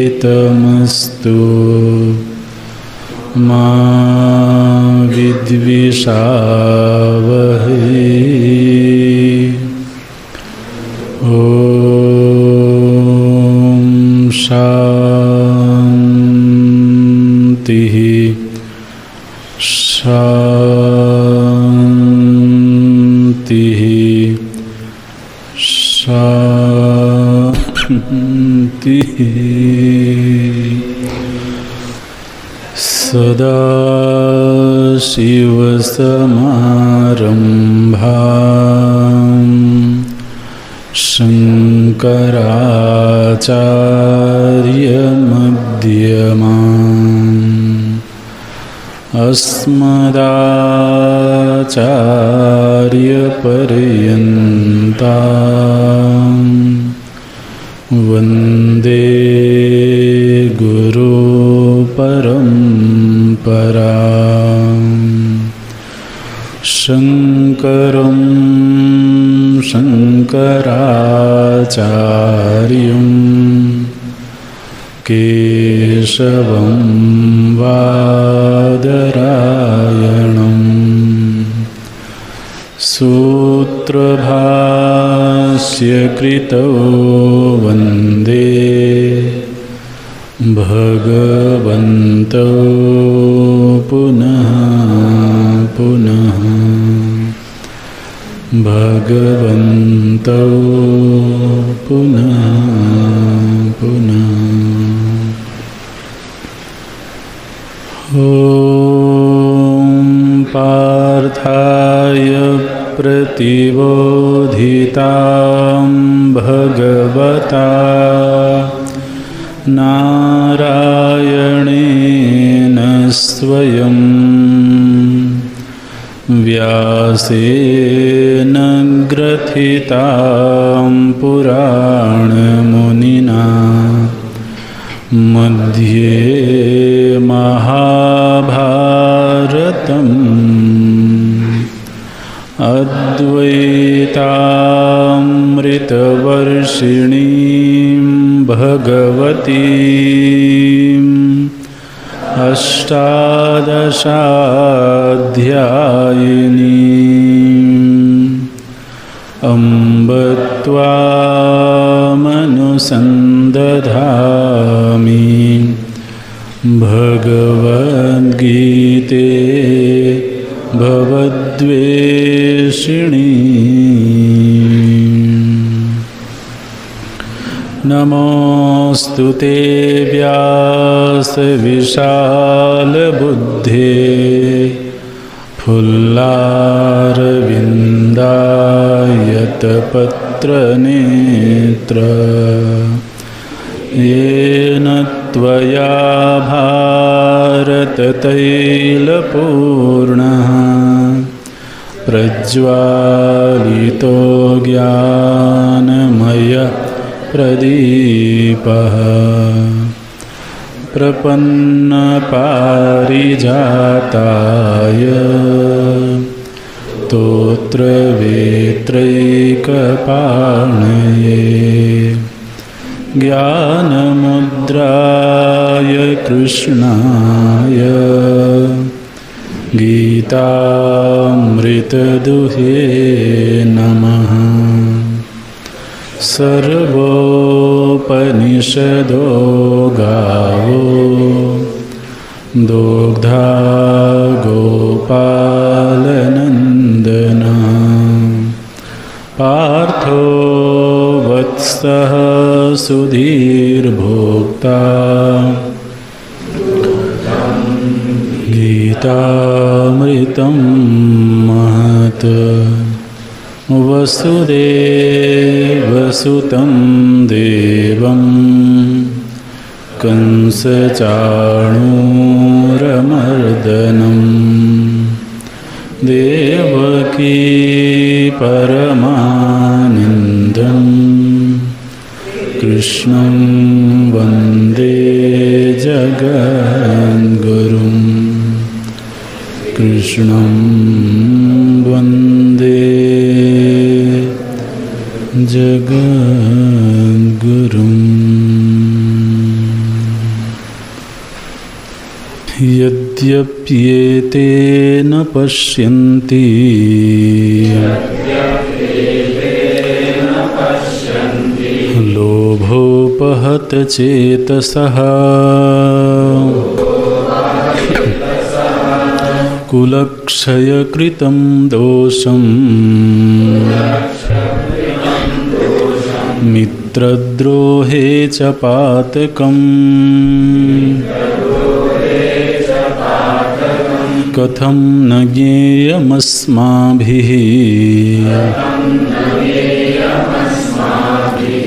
तेजस्विनावधीतमस्तु मा विद्विषावहै। ॐ शान्तिः शान्तिः शान्तिः। सदाशिवसमारम्भां शङ्कराचार्यमध्यमाम् अस्मदाचार्यपर्यन्तां वन्दे गुरुपरम्परां। शङ्करं शङ्कराचार्यं केशवं बादरायणं सूत्रभाष्यकृतौ वन्दे भगवन्तौ पुनः पुनः भगवन्तौ पुनः पुनः। ॐ पार्थाय प्रतिबोधितां भगवता नारायणेन स्वयं व्यासेन ग्रथितां पुराणमुनिना मध्ये महाभारतम् अद्वैतामृतवर्षिणीं भगवतीम् अष्टादशाध्यायिनीम् अम्ब त्वामनुसन्दधामि भगवद्गीते भवद्वेषिणी। नमोऽस्तु ते व्यासविशालबुद्धे फुल्लारविन्दायतपत्रनेत्र येन त्वया भारततैलपूर्णः प्रज्वालितो ज्ञानमय प्रदीपः प्रपन्नपारिजाताय स्तोत्रवेत्रैकपाणये ज्ञानमुद्राय कृष्णाय गीतामृतदुहे नमः। सर्वोपनिषदो गावो दुग्धा गोपालनन्दना पार्थो वत्सः सुधीर्भोक्ता गीतामृतं महत् वसुदेवसुतं देवं कंसचाणूरमर्दनं देवकी परमानन्दं कृष्णं वन्दे जगद्गुरुं कृष्णं वन्दे जगद्गुरुम्। यद्यप्येते न पश्यन्ति लोभोपहत चेतसः कुलक्षयकृतं दोषं मित्रद्रोहे च पातकम् कथं न ज्ञेयमस्माभिः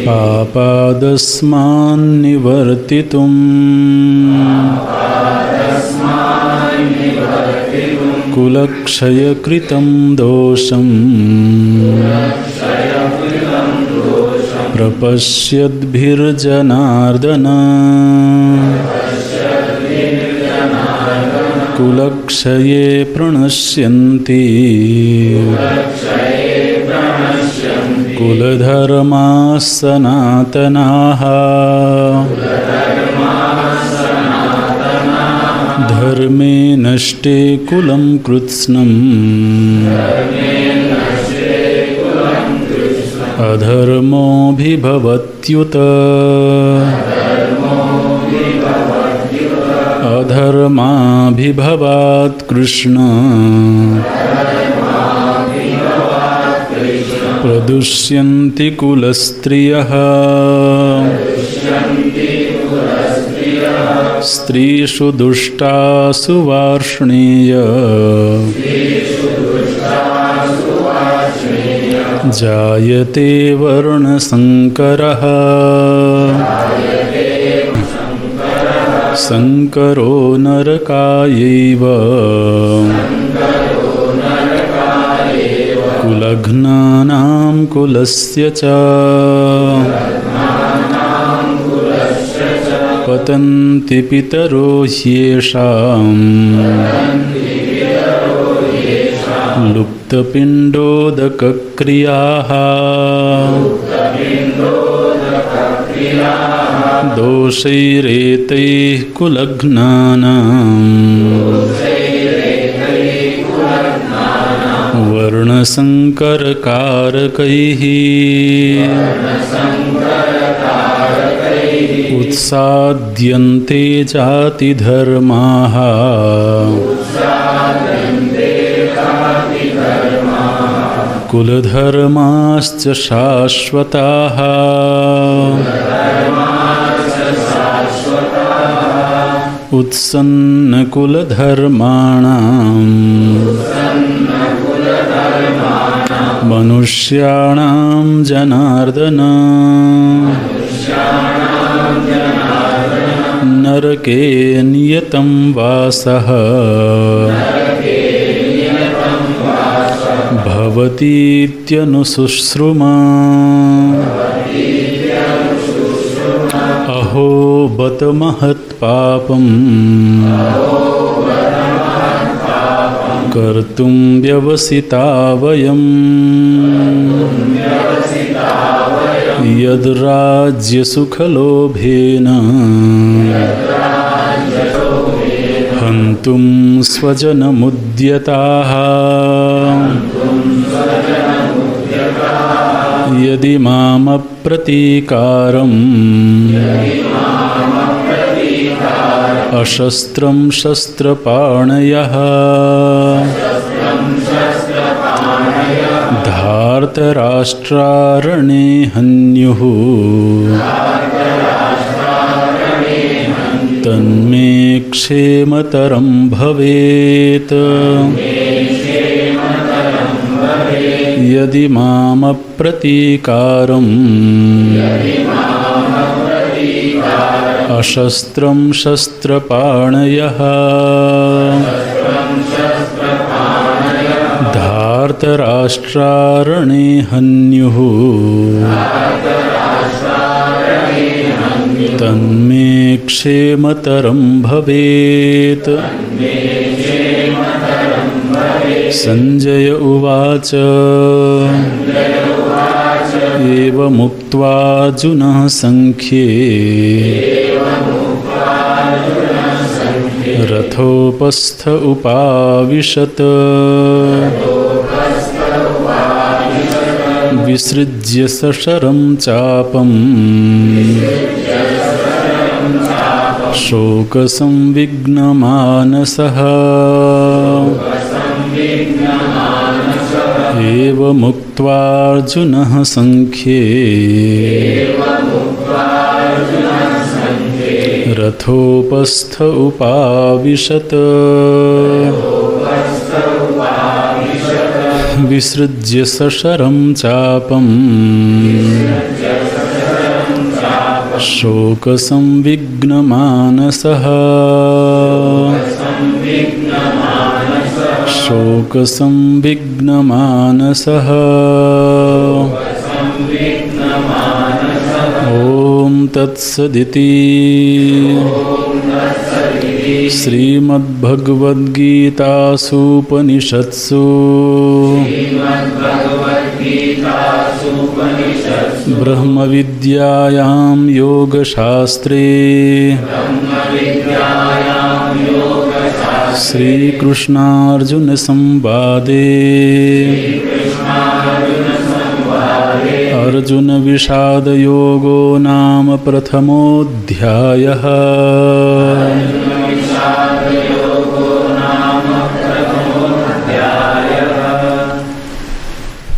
पापादस्मान्निवर्तितुम् कुलक्षयकृतं दोषं प्रपश्यद्भिर्जनार्दन कुलक्षये प्रणश्यन्ति कुलधर्माः सनातनाः धर्मे नष्टे कुलं कृत्स्नम् अधर्मोऽभिभवत्युत अधर्माभिभवात् कृष्ण प्रदुष्यन्ति कुलस्त्रियः स्त्रीषु दुष्टासु वार्ष्णेय जायते वर्णसंकरः संकरो नरकायैव कुलघ्नानां कुलस्य च पतन्ति पितरो ह्येषां लुप्तपिण्डोदकक्रियाः दोषैरेतैः कुलघ्नानां वर्णसंकरकारकैः उत्साद्यन्ते जातिधर्माः कुलधर्माश्च शाश्वताः उत्सन्नकुलधर्माणां मनुष्याणां जनार्दन नरके नियतं वासः भवतीत्यनुशुश्रुमा अहो अहो बत महत्पापं कर्तुं व्यवसिता वयं यद्राज्यसुखलोभेन हन्तुं स्वजनमुद्यताः यदि मामप्रतीकारम् अशस्त्रं शस्त्रपाणयः धार्तराष्ट्रारणे हन्युः तन्मे क्षेमतरं भवेत् यदि मामप्रतीकारम् अशस्त्रं शस्त्रपाणयः धार्तराष्ट्रारणे हन्युः तन्मे क्षेमतरं भवेत्। संजय उवाच एवमुक्त्वार्जुनः संख्ये रथोपस्थ उपाविशत् विसृज्य सशरं चापं शोकसंविघ्नमानसः एवमुक्त्वार्जुनः संख्ये रथोपस्थ उपाविशत् विसृज्य सशरं चापं शोकसंविघ्नमानसः शोकसंविघ्नमानसः ॐ तत्सदिति श्रीमद्भगवद्गीतासूपनिषत्सु ब्रह्मविद्यायां योगशास्त्रे श्रीकृष्णार्जुनसंवादे अर्जुनविषादयोगो नाम प्रथमोऽध्यायः।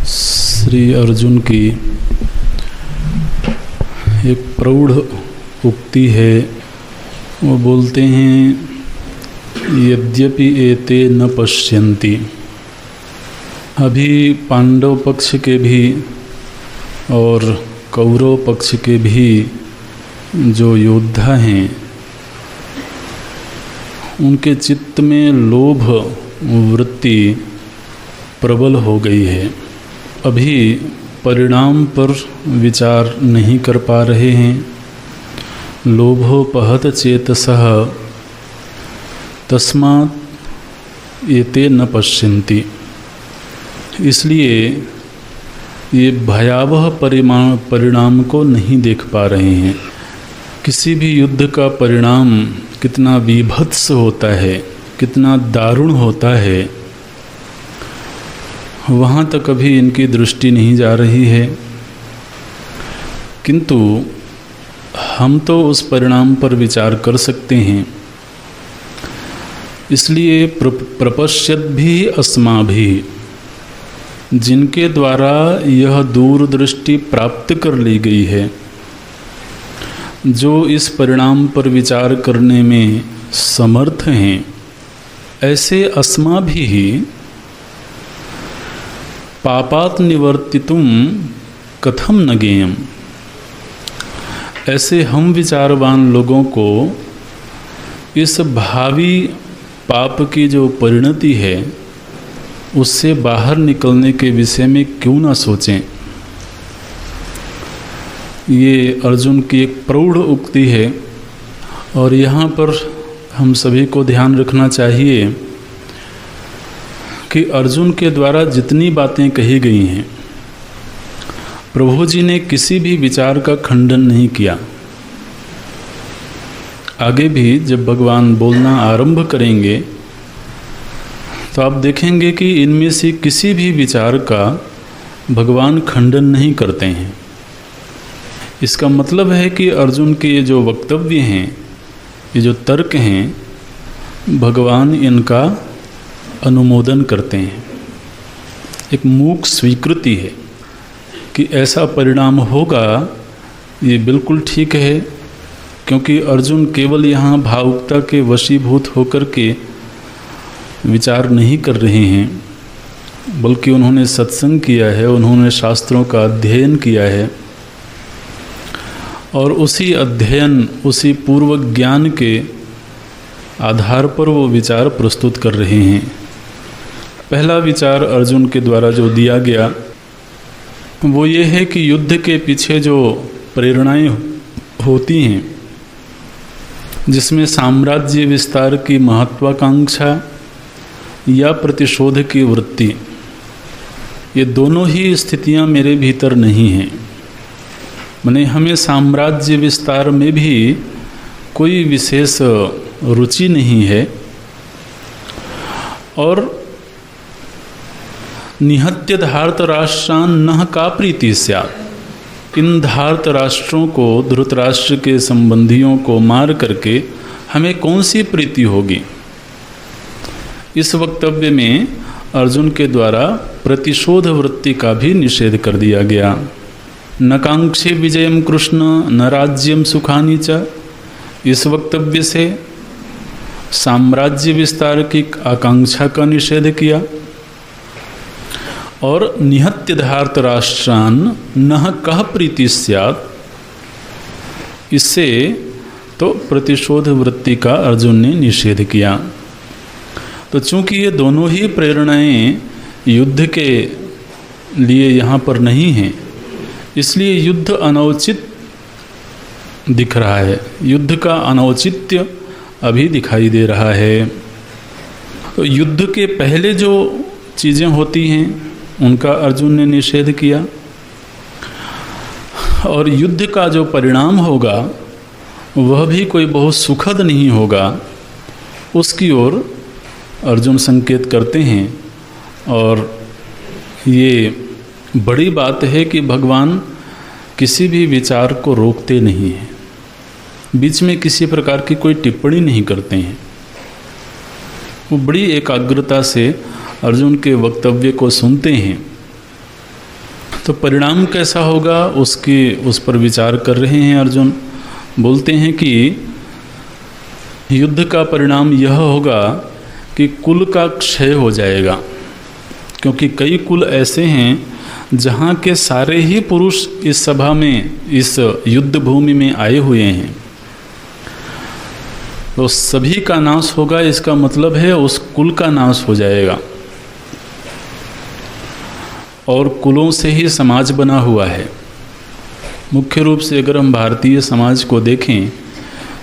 श्री अर्जुन की एक प्रौढ़ उक्ति है। वो बोलते हैं यद्यपि एते न पश्यन्ति। अभी पांडव पक्ष के भी और कौरव पक्ष के भी जो योद्धा हैं उनके चित्त में लोभ वृत्ति प्रबल हो गई है। अभी परिणाम पर विचार नहीं कर पा रहे हैं। लोभोपहत चेतसः तस्मात् एते न पश्यन्ति। इसलिए ये भयावह परिणाम को नहीं देख पा रहे हैं। किसी भी युद्ध का परिणाम कितना विभत्स होता है, कितना दारुण होता है, वहाँ तक अभी इनकी दृष्टि नहीं जा रही है। किंतु हम तो उस परिणाम पर विचार कर सकते हैं। इसलिए प्रपश्यत भी अस्माभिः, जिनके द्वारा यह दूरदृष्टि प्राप्त कर ली गई है, जो इस परिणाम पर विचार करने में समर्थ हैं, ऐसे अस्माभिः पापात् निवर्तितुम कथम न ज्ञेयम्। ऐसे हम विचारवान लोगों को इस भावी पाप की जो परिणति है उससे बाहर निकलने के विषय में क्यों ना सोचें। ये अर्जुन की एक प्रौढ़ उक्ति है और यहाँ पर हम सभी को ध्यान रखना चाहिए कि अर्जुन के द्वारा जितनी बातें कही गई हैं, प्रभु जी ने किसी भी विचार का खंडन नहीं किया। आगे भी जब भगवान बोलना आरंभ करेंगे तो आप देखेंगे कि इनमें से किसी भी विचार का भगवान खंडन नहीं करते हैं। इसका मतलब है कि अर्जुन के ये जो वक्तव्य हैं, ये जो तर्क हैं, भगवान इनका अनुमोदन करते हैं। एक मूक स्वीकृति है कि ऐसा परिणाम होगा, ये बिल्कुल ठीक है, क्योंकि अर्जुन केवल यहाँ भावुकता के वशीभूत होकर के विचार नहीं कर रहे हैं, बल्कि उन्होंने सत्संग किया है, उन्होंने शास्त्रों का अध्ययन किया है और उसी अध्ययन, उसी पूर्व ज्ञान के आधार पर वो विचार प्रस्तुत कर रहे हैं। पहला विचार अर्जुन के द्वारा जो दिया गया वो ये है कि युद्ध के पीछे जो प्रेरणाएं होती हैं, जिसमें साम्राज्य विस्तार की महत्वाकांक्षा या प्रतिशोध की वृत्ति, ये दोनों ही स्थितियां मेरे भीतर नहीं हैं। माने हमें साम्राज्य विस्तार में भी कोई विशेष रुचि नहीं है और निहत्य धार्त राष्ट्रान नह का प्रीति स्यात्। इन धार्त राष्ट्रों को, धृतराष्ट्र के संबंधियों को मार करके हमें कौन सी प्रीति होगी। इस वक्तव्य में अर्जुन के द्वारा प्रतिशोध वृत्ति का भी निषेध कर दिया गया। न कांक्षे विजयम कृष्ण न राज्यम सुखानि च। इस वक्तव्य से साम्राज्य विस्तार की आकांक्षा का निषेध किया और निहत्य धार्त राष्ट्रान नह कह प्रीति स्यात्, इससे तो प्रतिशोध वृत्ति का अर्जुन ने निषेध किया। तो चूंकि ये दोनों ही प्रेरणाएं युद्ध के लिए यहाँ पर नहीं हैं, इसलिए युद्ध अनौचित दिख रहा है, युद्ध का अनौचित्य अभी दिखाई दे रहा है। तो युद्ध के पहले जो चीज़ें होती हैं उनका अर्जुन ने निषेध किया और युद्ध का जो परिणाम होगा वह भी कोई बहुत सुखद नहीं होगा, उसकी ओर अर्जुन संकेत करते हैं। और ये बड़ी बात है कि भगवान किसी भी विचार को रोकते नहीं हैं, बीच में किसी प्रकार की कोई टिप्पणी नहीं करते हैं। वो बड़ी एकाग्रता से अर्जुन के वक्तव्य को सुनते हैं। तो परिणाम कैसा होगा उस पर विचार कर रहे हैं अर्जुन। बोलते हैं कि युद्ध का परिणाम यह होगा कि कुल का क्षय हो जाएगा, क्योंकि कई कुल ऐसे हैं जहाँ के सारे ही पुरुष इस सभा में, इस युद्ध भूमि में आए हुए हैं, तो सभी का नाश होगा। इसका मतलब है उस कुल का नाश हो जाएगा। और कुलों से ही समाज बना हुआ है। मुख्य रूप से अगर हम भारतीय समाज को देखें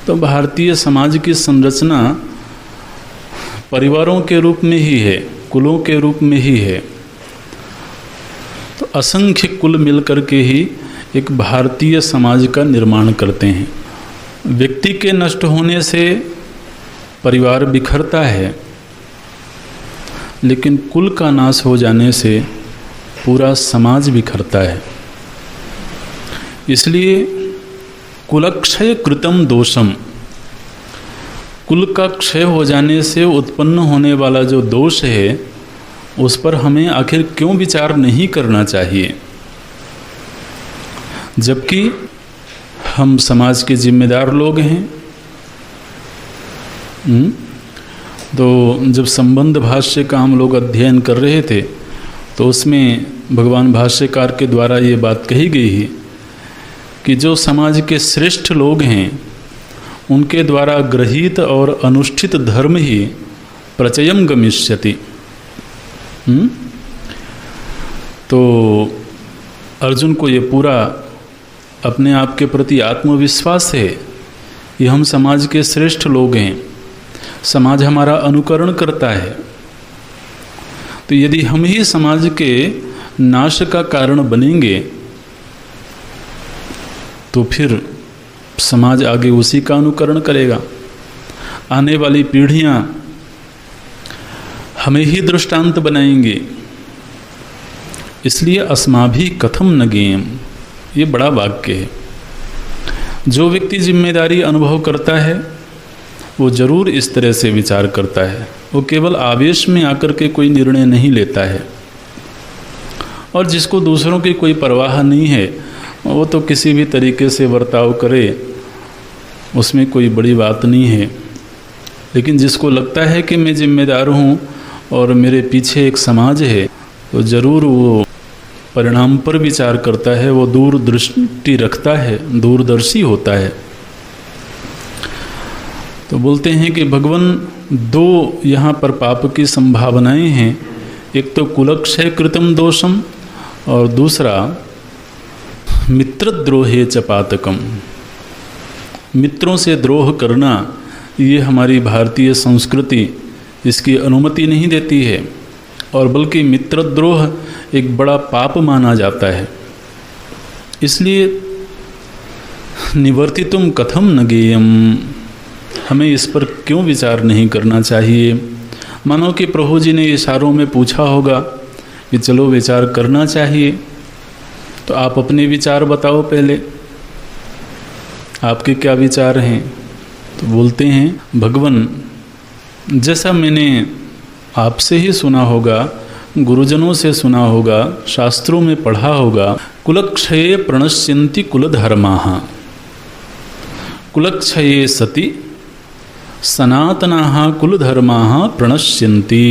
तो भारतीय समाज की संरचना परिवारों के रूप में ही है, कुलों के रूप में ही है। तो असंख्य कुल मिलकर के ही एक भारतीय समाज का निर्माण करते हैं। व्यक्ति के नष्ट होने से परिवार बिखरता है, लेकिन कुल का नाश हो जाने से पूरा समाज बिखरता है। इसलिए कुलक्षय कृतम दोषम, कुल का क्षय हो जाने से उत्पन्न होने वाला जो दोष है उस पर हमें आखिर क्यों विचार नहीं करना चाहिए, जबकि हम समाज के जिम्मेदार लोग हैं। तो जब संबंध भाष्य का हम लोग अध्ययन कर रहे थे तो उसमें भगवान भाष्यकार के द्वारा ये बात कही गई है कि जो समाज के श्रेष्ठ लोग हैं उनके द्वारा गृहीत और अनुष्ठित धर्म ही प्रचयम गमिष्यति। तो अर्जुन को ये पूरा अपने आप के प्रति आत्मविश्वास है, ये हम समाज के श्रेष्ठ लोग हैं, समाज हमारा अनुकरण करता है। तो यदि हम ही समाज के नाश का कारण बनेंगे तो फिर समाज आगे उसी का अनुकरण करेगा। आने वाली पीढ़ियां हमें ही दृष्टांत बनाएंगे। इसलिए अस्माभि कथम न गेयम, ये बड़ा वाक्य है। जो व्यक्ति जिम्मेदारी अनुभव करता है वो जरूर इस तरह से विचार करता है। वो केवल आवेश में आकर के कोई निर्णय नहीं लेता है। और जिसको दूसरों की कोई परवाह नहीं है वो तो किसी भी तरीके से बर्ताव करे, उसमें कोई बड़ी बात नहीं है। लेकिन जिसको लगता है कि मैं जिम्मेदार हूँ और मेरे पीछे एक समाज है, तो ज़रूर वो परिणाम पर विचार करता है, वो दूरदृष्टि रखता है, दूरदर्शी होता है। तो बोलते हैं कि भगवान दो यहाँ पर पाप की संभावनाएं हैं। एक तो कुलक्षय कृतम दोषम और दूसरा मित्रद्रोहे च पातकम। मित्रों से द्रोह करना ये हमारी भारतीय संस्कृति इसकी अनुमति नहीं देती है, और बल्कि मित्रद्रोह एक बड़ा पाप माना जाता है। इसलिए निवर्तितुम कथम न गेयम, हमें इस पर क्यों विचार नहीं करना चाहिए। मानो कि प्रभु जी ने इशारों में पूछा होगा कि चलो विचार करना चाहिए, तो आप अपने विचार बताओ पहले, आपके क्या विचार हैं। तो बोलते हैं भगवान, जैसा मैंने आपसे ही सुना होगा, गुरुजनों से सुना होगा, शास्त्रों में पढ़ा होगा, कुलक्षये प्रणश्यन्ति कुलधर्माः, कुलक्षये सति सनातनाः कुलधर्माः प्रणश्यन्ति।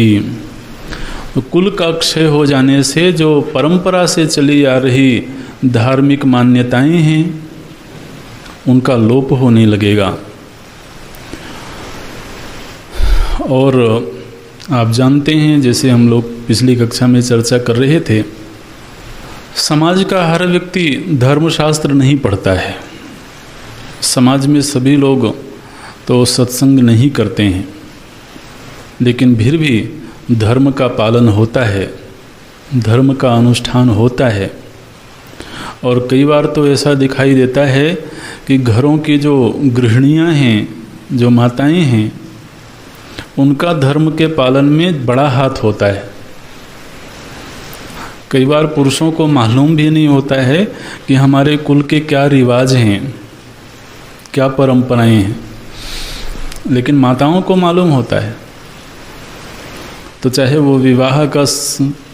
कुल का क्षय हो जाने से जो परंपरा से चली आ रही धार्मिक मान्यताएं हैं उनका लोप होने लगेगा। और आप जानते हैं, जैसे हम लोग पिछली कक्षा में चर्चा कर रहे थे, समाज का हर व्यक्ति धर्मशास्त्र नहीं पढ़ता है। समाज में सभी लोग तो सत्संग नहीं करते हैं, लेकिन फिर भी धर्म का पालन होता है, धर्म का अनुष्ठान होता है। और कई बार तो ऐसा दिखाई देता है कि घरों की जो गृहिणियां हैं, जो माताएं हैं, उनका धर्म के पालन में बड़ा हाथ होता है। कई बार पुरुषों को मालूम भी नहीं होता है कि हमारे कुल के क्या रिवाज हैं, क्या परंपराएं हैं, लेकिन माताओं को मालूम होता है। तो चाहे वो विवाह का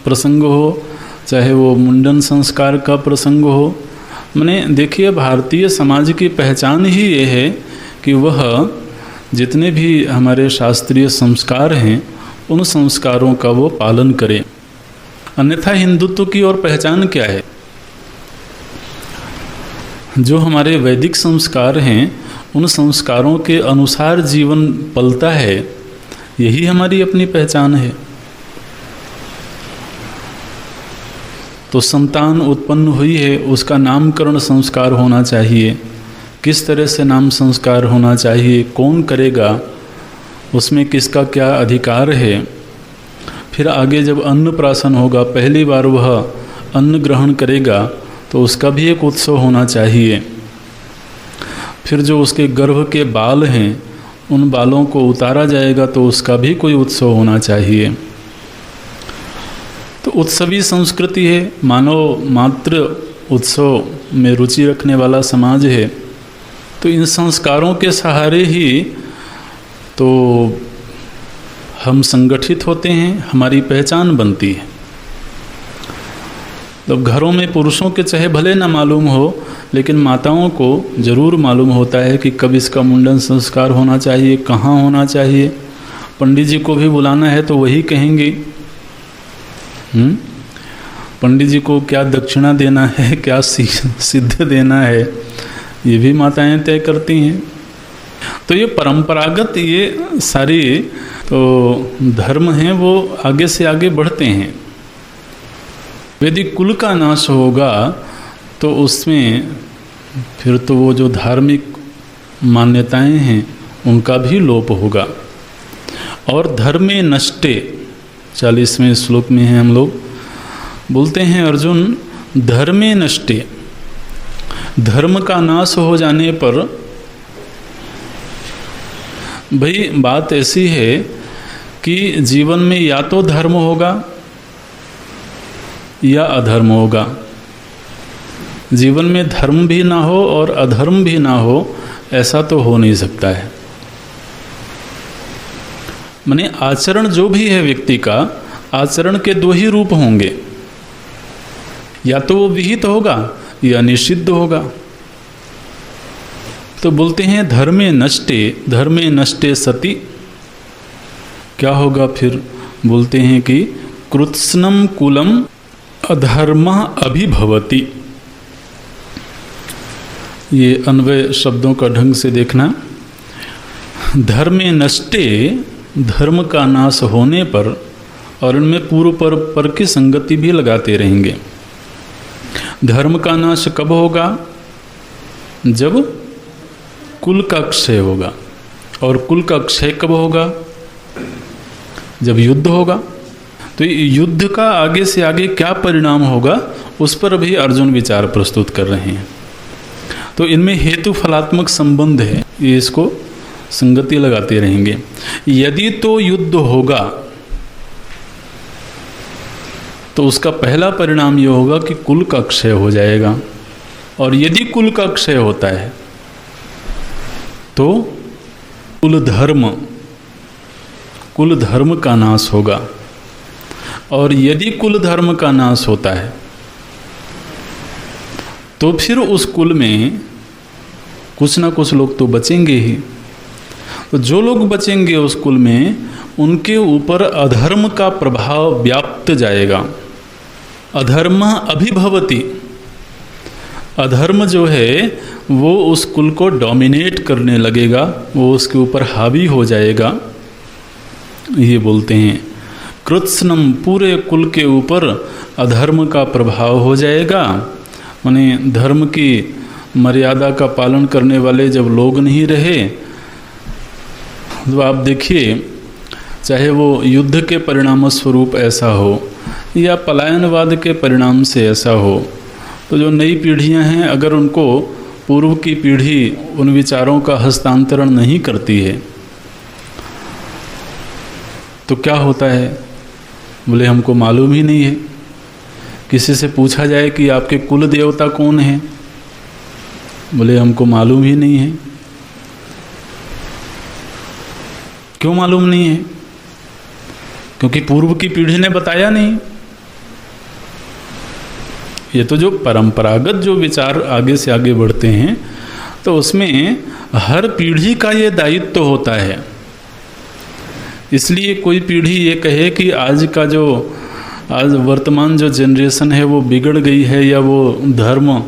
प्रसंग हो, चाहे वो मुंडन संस्कार का प्रसंग हो, मैंने देखिए भारतीय समाज की पहचान ही ये है कि वह जितने भी हमारे शास्त्रीय संस्कार हैं उन संस्कारों का वो पालन करे। अन्यथा हिंदुत्व की और पहचान क्या है। जो हमारे वैदिक संस्कार हैं उन संस्कारों के अनुसार जीवन पलता है, यही हमारी अपनी पहचान है। तो संतान उत्पन्न हुई है, उसका नामकरण संस्कार होना चाहिए। किस तरह से नाम संस्कार होना चाहिए, कौन करेगा, उसमें किसका क्या अधिकार है। फिर आगे जब अन्नप्राशन होगा, पहली बार वह अन्न ग्रहण करेगा तो उसका भी एक उत्सव होना चाहिए। फिर जो उसके गर्भ के बाल हैं उन बालों को उतारा जाएगा तो उसका भी कोई उत्सव होना चाहिए। तो उत्सवी संस्कृति है, मानव मात्र उत्सव में रुचि रखने वाला समाज है। तो इन संस्कारों के सहारे ही तो हम संगठित होते हैं, हमारी पहचान बनती है। तो घरों में पुरुषों के चाहे भले ना मालूम हो, लेकिन माताओं को ज़रूर मालूम होता है कि कब इसका मुंडन संस्कार होना चाहिए, कहाँ होना चाहिए। पंडित जी को भी बुलाना है तो वही कहेंगे। पंडित जी को क्या दक्षिणा देना है, क्या सिद्ध देना है, ये भी माताएं तय करती हैं। तो ये परंपरागत ये सारी तो धर्म हैं वो आगे से आगे बढ़ते हैं। यदि कुल का नाश होगा तो उसमें फिर तो वो जो धार्मिक मान्यताएं हैं उनका भी लोप होगा। और धर्मे नष्टे 40वें श्लोक में है, हम लोग बोलते हैं अर्जुन धर्मे नष्टे, धर्म का नाश हो जाने पर, भाई बात ऐसी है कि जीवन में या तो धर्म होगा या अधर्म होगा। जीवन में धर्म भी ना हो और अधर्म भी ना हो, ऐसा तो हो नहीं सकता है। माने आचरण जो भी है व्यक्ति का, आचरण के दो ही रूप होंगे, या तो वो विहित होगा या निषिद्ध होगा। तो बोलते हैं धर्मे नष्टे सति, क्या होगा फिर? बोलते हैं कि कृत्स्नम कुलम अधर्म अभिभवति। ये अन्वय शब्दों का ढंग से देखना। धर्मे नष्टे, धर्म का नाश होने पर, और इनमें पूर्व पर की संगति भी लगाते रहेंगे। धर्म का नाश कब होगा? जब कुल का क्षय होगा। और कुल का क्षय कब होगा? जब युद्ध होगा। तो युद्ध का आगे से आगे क्या परिणाम होगा, उस पर भी अर्जुन विचार प्रस्तुत कर रहे हैं। तो इनमें हेतु फलात्मक संबंध है, ये इसको संगति लगाते रहेंगे। यदि तो युद्ध होगा तो उसका पहला परिणाम यह होगा कि कुल का क्षय हो जाएगा। और यदि कुल का क्षय होता है तो कुल धर्म का नाश होगा। और यदि कुल धर्म का नाश होता है तो फिर उस कुल में कुछ ना कुछ लोग तो बचेंगे ही। तो जो लोग बचेंगे उस कुल में, उनके ऊपर अधर्म का प्रभाव व्याप्त जाएगा। अधर्म अभिभवति, अधर्म जो है वो उस कुल को डोमिनेट करने लगेगा, वो उसके ऊपर हावी हो जाएगा। ये बोलते हैं कृत्स्नम, पूरे कुल के ऊपर अधर्म का प्रभाव हो जाएगा। माने धर्म की मर्यादा का पालन करने वाले जब लोग नहीं रहे, तो आप देखिए, चाहे वो युद्ध के परिणाम स्वरूप ऐसा हो या पलायनवाद के परिणाम से ऐसा हो, तो जो नई पीढ़ियां हैं, अगर उनको पूर्व की पीढ़ी उन विचारों का हस्तांतरण नहीं करती है तो क्या होता है? बोले हमको मालूम ही नहीं है। किसी से पूछा जाए कि आपके कुल देवता कौन है, बोले हमको मालूम ही नहीं है। क्यों मालूम नहीं है? क्योंकि पूर्व की पीढ़ी ने बताया नहीं। ये तो जो परंपरागत जो विचार आगे से आगे बढ़ते हैं, तो उसमें हर पीढ़ी का ये दायित्व होता है। इसलिए कोई पीढ़ी ये कहे कि आज वर्तमान जो जनरेशन है वो बिगड़ गई है या वो धर्म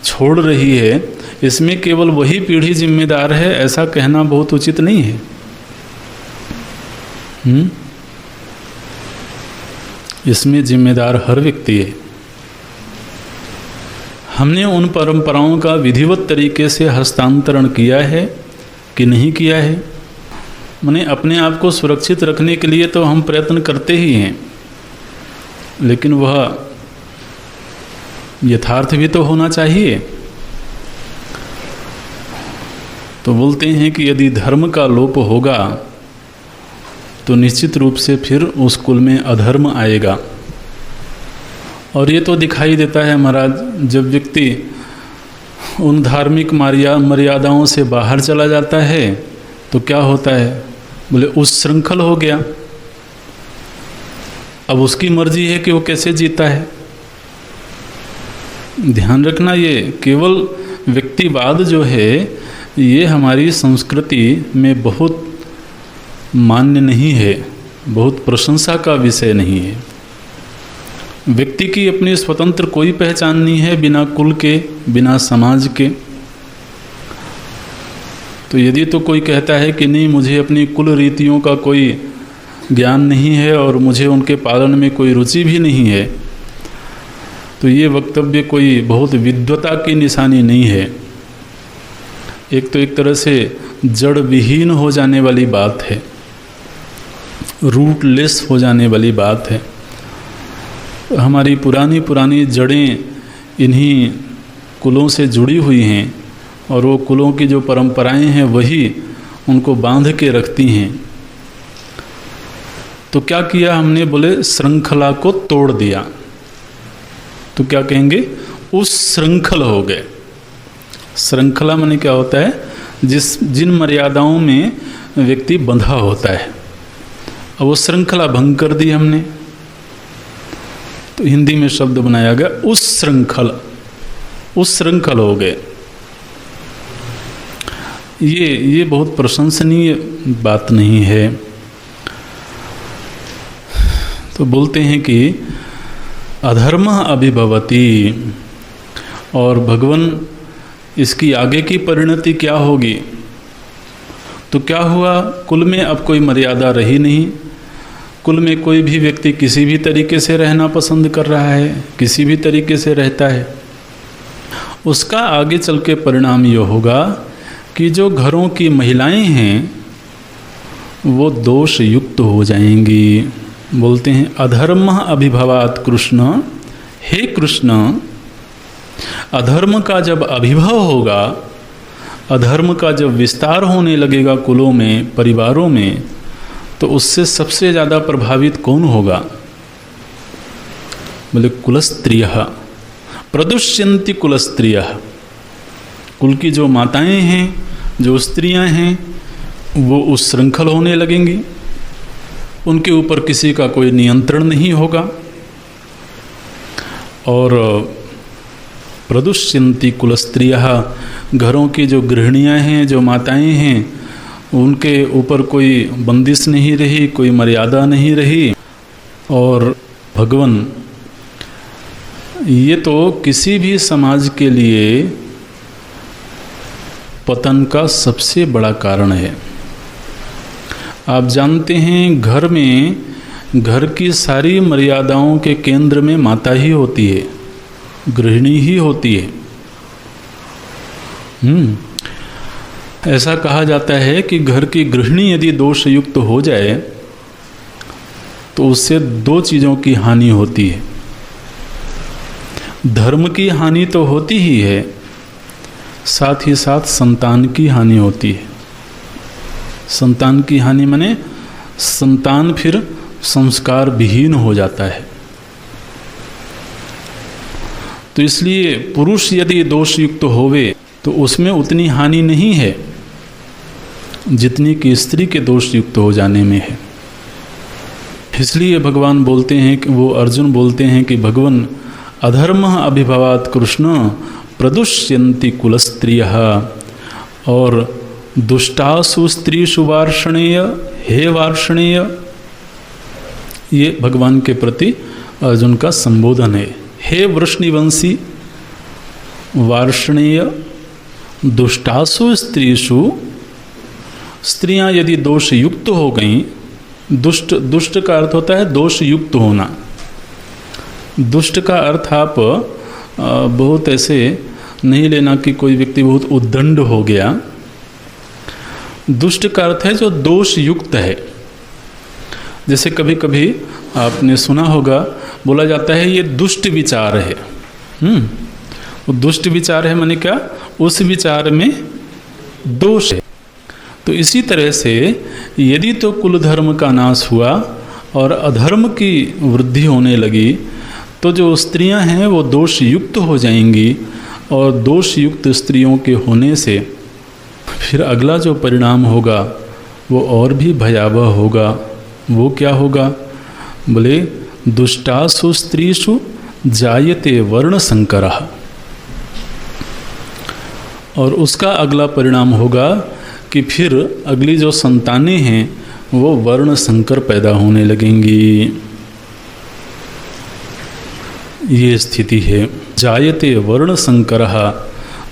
छोड़ रही है, इसमें केवल वही पीढ़ी जिम्मेदार है, ऐसा कहना बहुत उचित नहीं है। इसमें जिम्मेदार हर व्यक्ति है। हमने उन परंपराओं का विधिवत तरीके से हस्तांतरण किया है कि नहीं किया है? माने अपने आप को सुरक्षित रखने के लिए तो हम प्रयत्न करते ही हैं, लेकिन वह यथार्थ भी तो होना चाहिए। तो बोलते हैं कि यदि धर्म का लोप होगा तो निश्चित रूप से फिर उस कुल में अधर्म आएगा। और ये तो दिखाई देता है महाराज, जब व्यक्ति उन धार्मिक मर्यादाओं से बाहर चला जाता है तो क्या होता है? बोले उच्छृंखल हो गया। अब उसकी मर्जी है कि वो कैसे जीता है। ध्यान रखना, ये केवल व्यक्तिवाद जो है ये हमारी संस्कृति में बहुत मान्य नहीं है, बहुत प्रशंसा का विषय नहीं है। व्यक्ति की अपनी स्वतंत्र कोई पहचान नहीं है बिना कुल के, बिना समाज के। तो यदि तो कोई कहता है कि नहीं, मुझे अपनी कुल रीतियों का कोई ज्ञान नहीं है और मुझे उनके पालन में कोई रुचि भी नहीं है, तो ये वक्तव्य कोई बहुत विद्वता की निशानी नहीं है। एक तो एक तरह से जड़ विहीन हो जाने वाली बात है, रूटलेस हो जाने वाली बात है। हमारी पुरानी पुरानी जड़ें इन्हीं कुलों से जुड़ी हुई हैं और वो कुलों की जो परंपराएं हैं वही उनको बांध के रखती हैं। तो क्या किया हमने, बोले श्रृंखला को तोड़ दिया। तो क्या कहेंगे, उस श्रृंखल हो गए। श्रृंखला माने क्या होता है, जिन मर्यादाओं में व्यक्ति बंधा होता है, अब वो श्रृंखला भंग कर दी हमने। तो हिंदी में शब्द बनाया गया उस श्रृंखल हो गए। ये बहुत प्रशंसनीय बात नहीं है। तो बोलते हैं कि अधर्म अभिभवति, और भगवान इसकी आगे की परिणति क्या होगी। तो क्या हुआ, कुल में अब कोई मर्यादा रही नहीं। कुल में कोई भी व्यक्ति किसी भी तरीके से रहना पसंद कर रहा है, किसी भी तरीके से रहता है। उसका आगे चल के परिणाम ये होगा कि जो घरों की महिलाएं हैं वो दोष युक्त हो जाएंगी। बोलते हैं अधर्म अभिभवात कृष्ण, हे कृष्ण, अधर्म का जब अभिभव होगा, अधर्म का जब विस्तार होने लगेगा कुलों में, परिवारों में, तो उससे सबसे ज़्यादा प्रभावित कौन होगा। बोले कुलस्त्रियः प्रदुष्यन्ति कुलस्त्रियः, कुल की जो माताएं हैं, जो स्त्रियां हैं, वो उस श्रृंखल होने लगेंगी। उनके ऊपर किसी का कोई नियंत्रण नहीं होगा। और प्रदुष्यन्ति कुलस्त्रियः, घरों की जो गृहिणियां हैं, जो माताएं हैं, उनके ऊपर कोई बंदिश नहीं रही, कोई मर्यादा नहीं रही। और भगवान, ये तो किसी भी समाज के लिए पतन का सबसे बड़ा कारण है। आप जानते हैं घर में, घर की सारी मर्यादाओं के केंद्र में माता ही होती है, गृहिणी ही होती है। ऐसा कहा जाता है कि घर की गृहिणी यदि दोष युक्त हो जाए तो उससे दो चीज़ों की हानि होती है। धर्म की हानि तो होती ही है, साथ ही साथ संतान की हानि होती है। संतान की हानि माने संतान फिर संस्कार विहीन हो जाता है। तो इसलिए पुरुष यदि दोष युक्त होवे तो उसमें उतनी हानि नहीं है जितनी कि स्त्री के दोष युक्त हो जाने में है। इसलिए भगवान बोलते हैं कि वो अर्जुन बोलते हैं कि भगवान अधर्म अभिभवात कृष्ण प्रदुष्यन्ति कुलस्त्रियः, और दुष्टासु स्त्रीषु वार्ष्णेय, हे वार्ष्णेय, ये भगवान के प्रति अर्जुन का संबोधन है। हे वृष्णिवंशी वार्ष्णेय, दुष्टासु स्त्रीषु, स्त्रियां यदि दोष युक्त हो गईं, दुष्ट का अर्थ होता है दोष युक्त होना। दुष्ट का अर्थ आप बहुत ऐसे नहीं लेना कि कोई व्यक्ति बहुत उद्दंड हो गया। दुष्ट का अर्थ है जो दोष युक्त है। जैसे कभी कभी आपने सुना होगा, बोला जाता है ये दुष्ट विचार है। वो दुष्ट विचार है माने क्या, उस विचार में दोष है। तो इसी तरह से यदि तो कुल धर्म का नाश हुआ और अधर्म की वृद्धि होने लगी तो जो स्त्रियां हैं वो दोष युक्त हो जाएंगी, और दोष युक्त स्त्रियों के होने से फिर अगला जो परिणाम होगा वो और भी भयावह होगा। वो क्या होगा, बोले दुष्टासु स्त्रीषु जायते वर्ण संकरः, और उसका अगला परिणाम होगा कि फिर अगली जो संतानें हैं वो वर्ण संकर पैदा होने लगेंगी। ये स्थिति है। जायते वर्ण संकरः,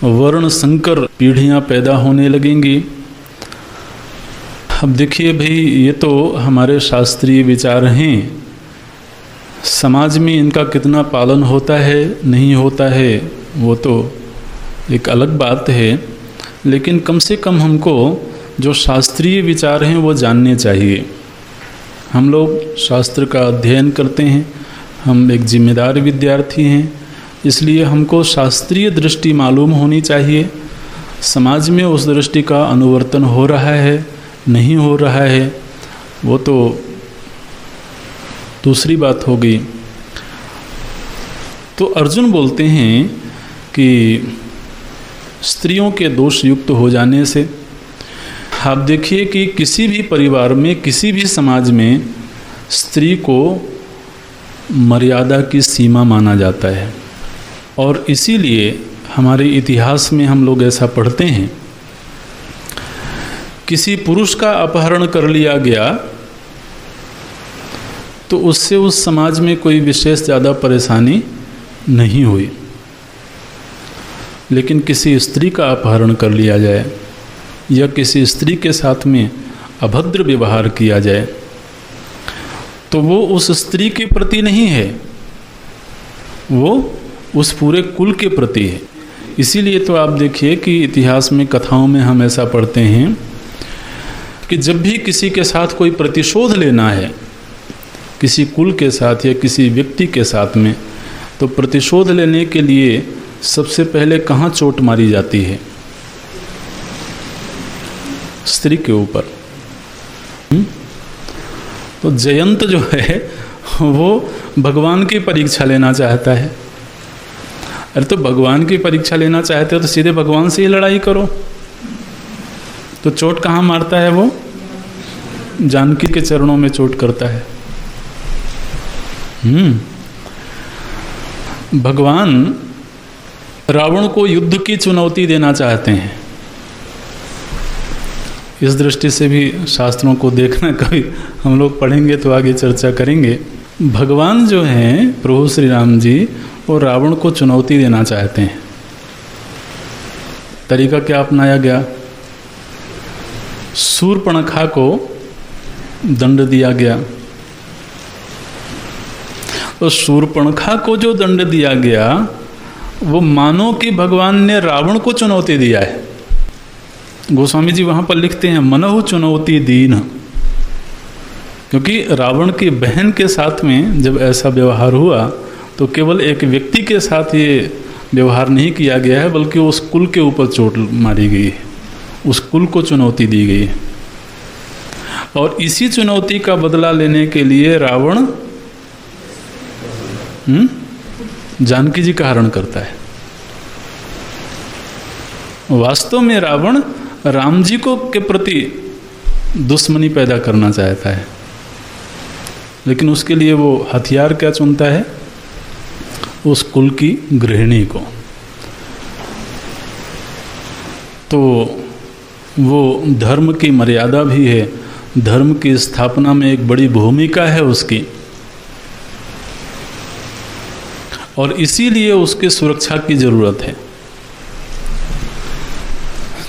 वर्ण संकर पीढ़ियां पैदा होने लगेंगी। अब देखिए भाई, ये तो हमारे शास्त्रीय विचार हैं। समाज में इनका कितना पालन होता है नहीं होता है वो तो एक अलग बात है, लेकिन कम से कम हमको जो शास्त्रीय विचार हैं वो जानने चाहिए। हम लोग शास्त्र का अध्ययन करते हैं, हम एक जिम्मेदार विद्यार्थी हैं, इसलिए हमको शास्त्रीय दृष्टि मालूम होनी चाहिए। समाज में उस दृष्टि का अनुवर्तन हो रहा है नहीं हो रहा है वो तो दूसरी बात हो गई। तो अर्जुन बोलते हैं कि स्त्रियों के दोष युक्त हो जाने से, आप देखिए कि किसी भी परिवार में, किसी भी समाज में स्त्री को मर्यादा की सीमा माना जाता है। और इसीलिए हमारे इतिहास में हम लोग ऐसा पढ़ते हैं, किसी पुरुष का अपहरण कर लिया गया तो उससे उस समाज में कोई विशेष ज़्यादा परेशानी नहीं हुई, लेकिन किसी स्त्री का अपहरण कर लिया जाए या किसी स्त्री के साथ में अभद्र व्यवहार किया जाए तो वो उस स्त्री के प्रति नहीं है, वो उस पूरे कुल के प्रति है। इसीलिए तो आप देखिए कि इतिहास में, कथाओं में हम ऐसा पढ़ते हैं कि जब भी किसी के साथ कोई प्रतिशोध लेना है, किसी कुल के साथ या किसी व्यक्ति के साथ में, तो प्रतिशोध लेने के लिए सबसे पहले कहाँ चोट मारी जाती है? स्त्री के ऊपर। तो जयंत जो है वो भगवान की परीक्षा लेना चाहता है। अरे तो भगवान की परीक्षा लेना चाहते हो तो सीधे भगवान से ही लड़ाई करो। तो चोट कहाँ मारता है वो? जानकी के चरणों में चोट करता है। भगवान रावण को युद्ध की चुनौती देना चाहते हैं। इस दृष्टि से भी शास्त्रों को देखना, कभी हम लोग पढ़ेंगे तो आगे चर्चा करेंगे। भगवान जो हैं प्रभु श्री राम जी, वो रावण को चुनौती देना चाहते हैं। तरीका क्या अपनाया गया? शूर्पणखा को दंड दिया गया। तो शूर्पणखा को जो दंड दिया गया वो मानो कि भगवान ने रावण को चुनौती दिया है। गोस्वामी जी वहाँ पर लिखते हैं मनहु चुनौती दीन, क्योंकि रावण की बहन के साथ में जब ऐसा व्यवहार हुआ तो केवल एक व्यक्ति के साथ ये व्यवहार नहीं किया गया है, बल्कि उस कुल के ऊपर चोट मारी गई है, उस कुल को चुनौती दी गई है। और इसी चुनौती का बदला लेने के लिए रावण जानकी जी का हरण करता है। वास्तव में रावण राम जी को के प्रति दुश्मनी पैदा करना चाहता है, लेकिन उसके लिए वो हथियार क्या चुनता है? उस कुल की गृहिणी को। तो वो धर्म की मर्यादा भी है, धर्म की स्थापना में एक बड़ी भूमिका है उसकी, और इसीलिए उसकी सुरक्षा की जरूरत है।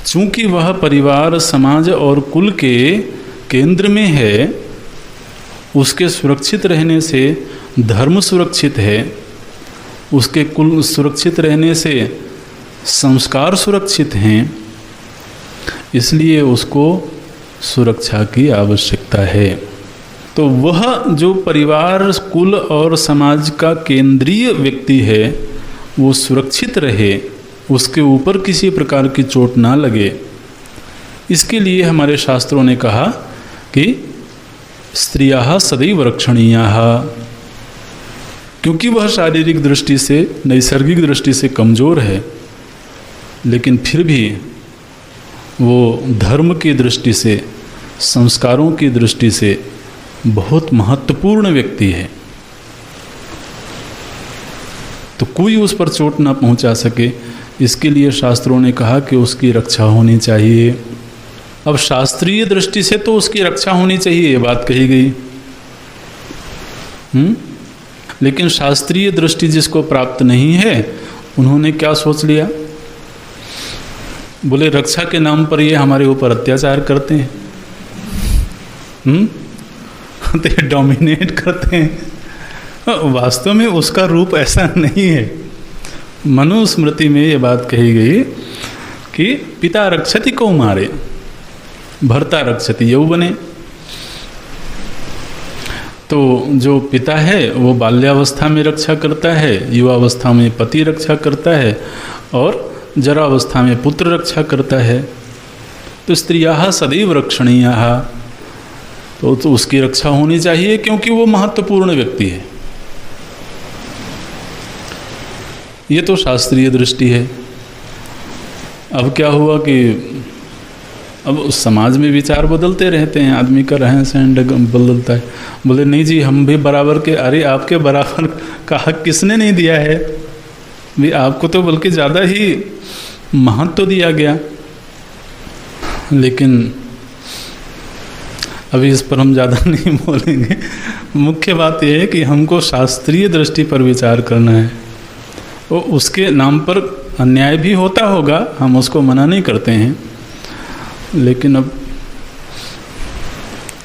चूंकि वह परिवार, समाज और कुल के केंद्र में है, उसके सुरक्षित रहने से धर्म सुरक्षित है, उसके कुल सुरक्षित रहने से संस्कार सुरक्षित हैं, इसलिए उसको सुरक्षा की आवश्यकता है। तो वह जो परिवार, कुल और समाज का केंद्रीय व्यक्ति है वो सुरक्षित रहे, उसके ऊपर किसी प्रकार की चोट ना लगे। इसके लिए हमारे शास्त्रों ने कहा कि स्त्रियाः सदैव रक्षणीयाः, क्योंकि वह शारीरिक दृष्टि से, नैसर्गिक दृष्टि से कमज़ोर है, लेकिन फिर भी वो धर्म की दृष्टि से, संस्कारों की दृष्टि से बहुत महत्वपूर्ण व्यक्ति है। तो कोई उस पर चोट ना पहुंचा सके, इसके लिए शास्त्रों ने कहा कि उसकी रक्षा होनी चाहिए। अब शास्त्रीय दृष्टि से तो उसकी रक्षा होनी चाहिए, ये बात कही गई। लेकिन शास्त्रीय दृष्टि जिसको प्राप्त नहीं है, उन्होंने क्या सोच लिया? बोले रक्षा के नाम पर ये हमारे ऊपर अत्याचार करते हैं, तो ये डोमिनेट करते हैं। वास्तव में उसका रूप ऐसा नहीं है। मनुस्मृति में ये बात कही गई कि पिता रक्षति कौमारे, भर्ता रक्षति यौवने। तो जो पिता है वो बाल्यावस्था में रक्षा करता है, युवावस्था में पति रक्षा करता है और जरावस्था में पुत्र रक्षा करता है। तो स्त्रियाः सदैव रक्षणीयाः, तो उसकी रक्षा होनी चाहिए क्योंकि वो महत्वपूर्ण व्यक्ति है। ये तो शास्त्रीय दृष्टि है। अब क्या हुआ कि अब उस समाज में विचार बदलते रहते हैं, आदमी का रहन सहन बदलता है। बोले नहीं जी हम भी बराबर के। अरे आपके बराबर का हक किसने नहीं दिया है भी, आपको तो बल्कि ज़्यादा ही महत्व दिया गया। लेकिन अभी इस पर हम ज़्यादा नहीं बोलेंगे। मुख्य बात यह है कि हमको शास्त्रीय दृष्टि पर विचार करना है। वो उसके नाम पर अन्याय भी होता होगा, हम उसको मना नहीं करते हैं, लेकिन अब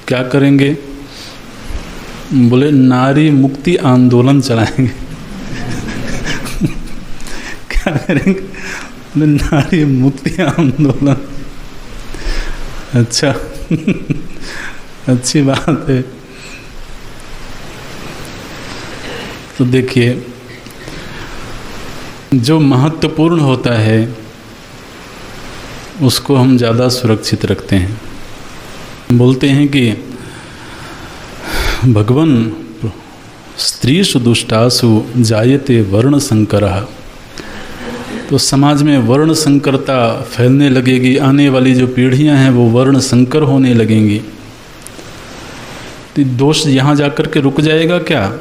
क्या करेंगे? बोले नारी मुक्ति आंदोलन चलाएंगे। क्या करेंगे? बोले नारी मुक्ति आंदोलन। अच्छा अच्छी बात है। तो देखिए, जो महत्वपूर्ण होता है उसको हम ज़्यादा सुरक्षित रखते हैं। बोलते हैं कि भगवन स्त्रीषु दुष्टासु जायते वर्ण संकरः। तो समाज में वर्ण संकरता फैलने लगेगी, आने वाली जो पीढ़ियां हैं वो वर्ण संकर होने लगेंगी। तो दोष यहाँ जाकर के रुक जाएगा क्या?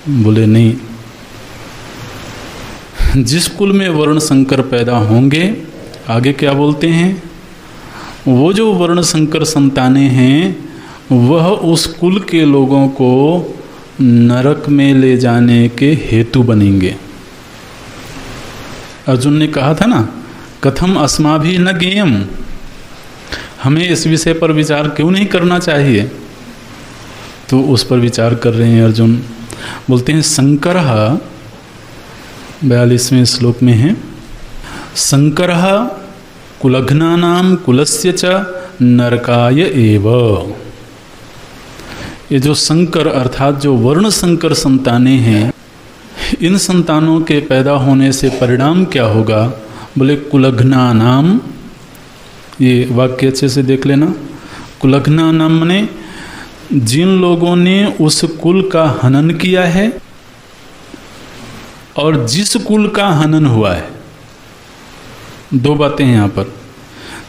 बोले नहीं। जिस कुल में वर्ण संकर पैदा होंगे, आगे क्या बोलते हैं, वो जो वर्ण संकर संतानें हैं वह उस कुल के लोगों को नरक में ले जाने के हेतु बनेंगे। अर्जुन ने कहा था ना, कथम अस्माभि न ज्ञेयम्, हमें इस विषय पर विचार क्यों नहीं करना चाहिए? तो उस पर विचार कर रहे हैं अर्जुन। बोलते हैं संकरः, 42वें श्लोक में है, संकरः कुलघ्नानां कुलस्य च नरकाय एव। ये जो संकर अर्थात जो वर्ण संकर संतानें हैं, इन संतानों के पैदा होने से परिणाम क्या होगा? बोले कुलघ्नानां, ये वाक्य अच्छे से देख लेना। कुलघ्नानां माने जिन लोगों ने उस कुल का हनन किया है और जिस कुल का हनन हुआ है। दो बातें हैं यहाँ पर,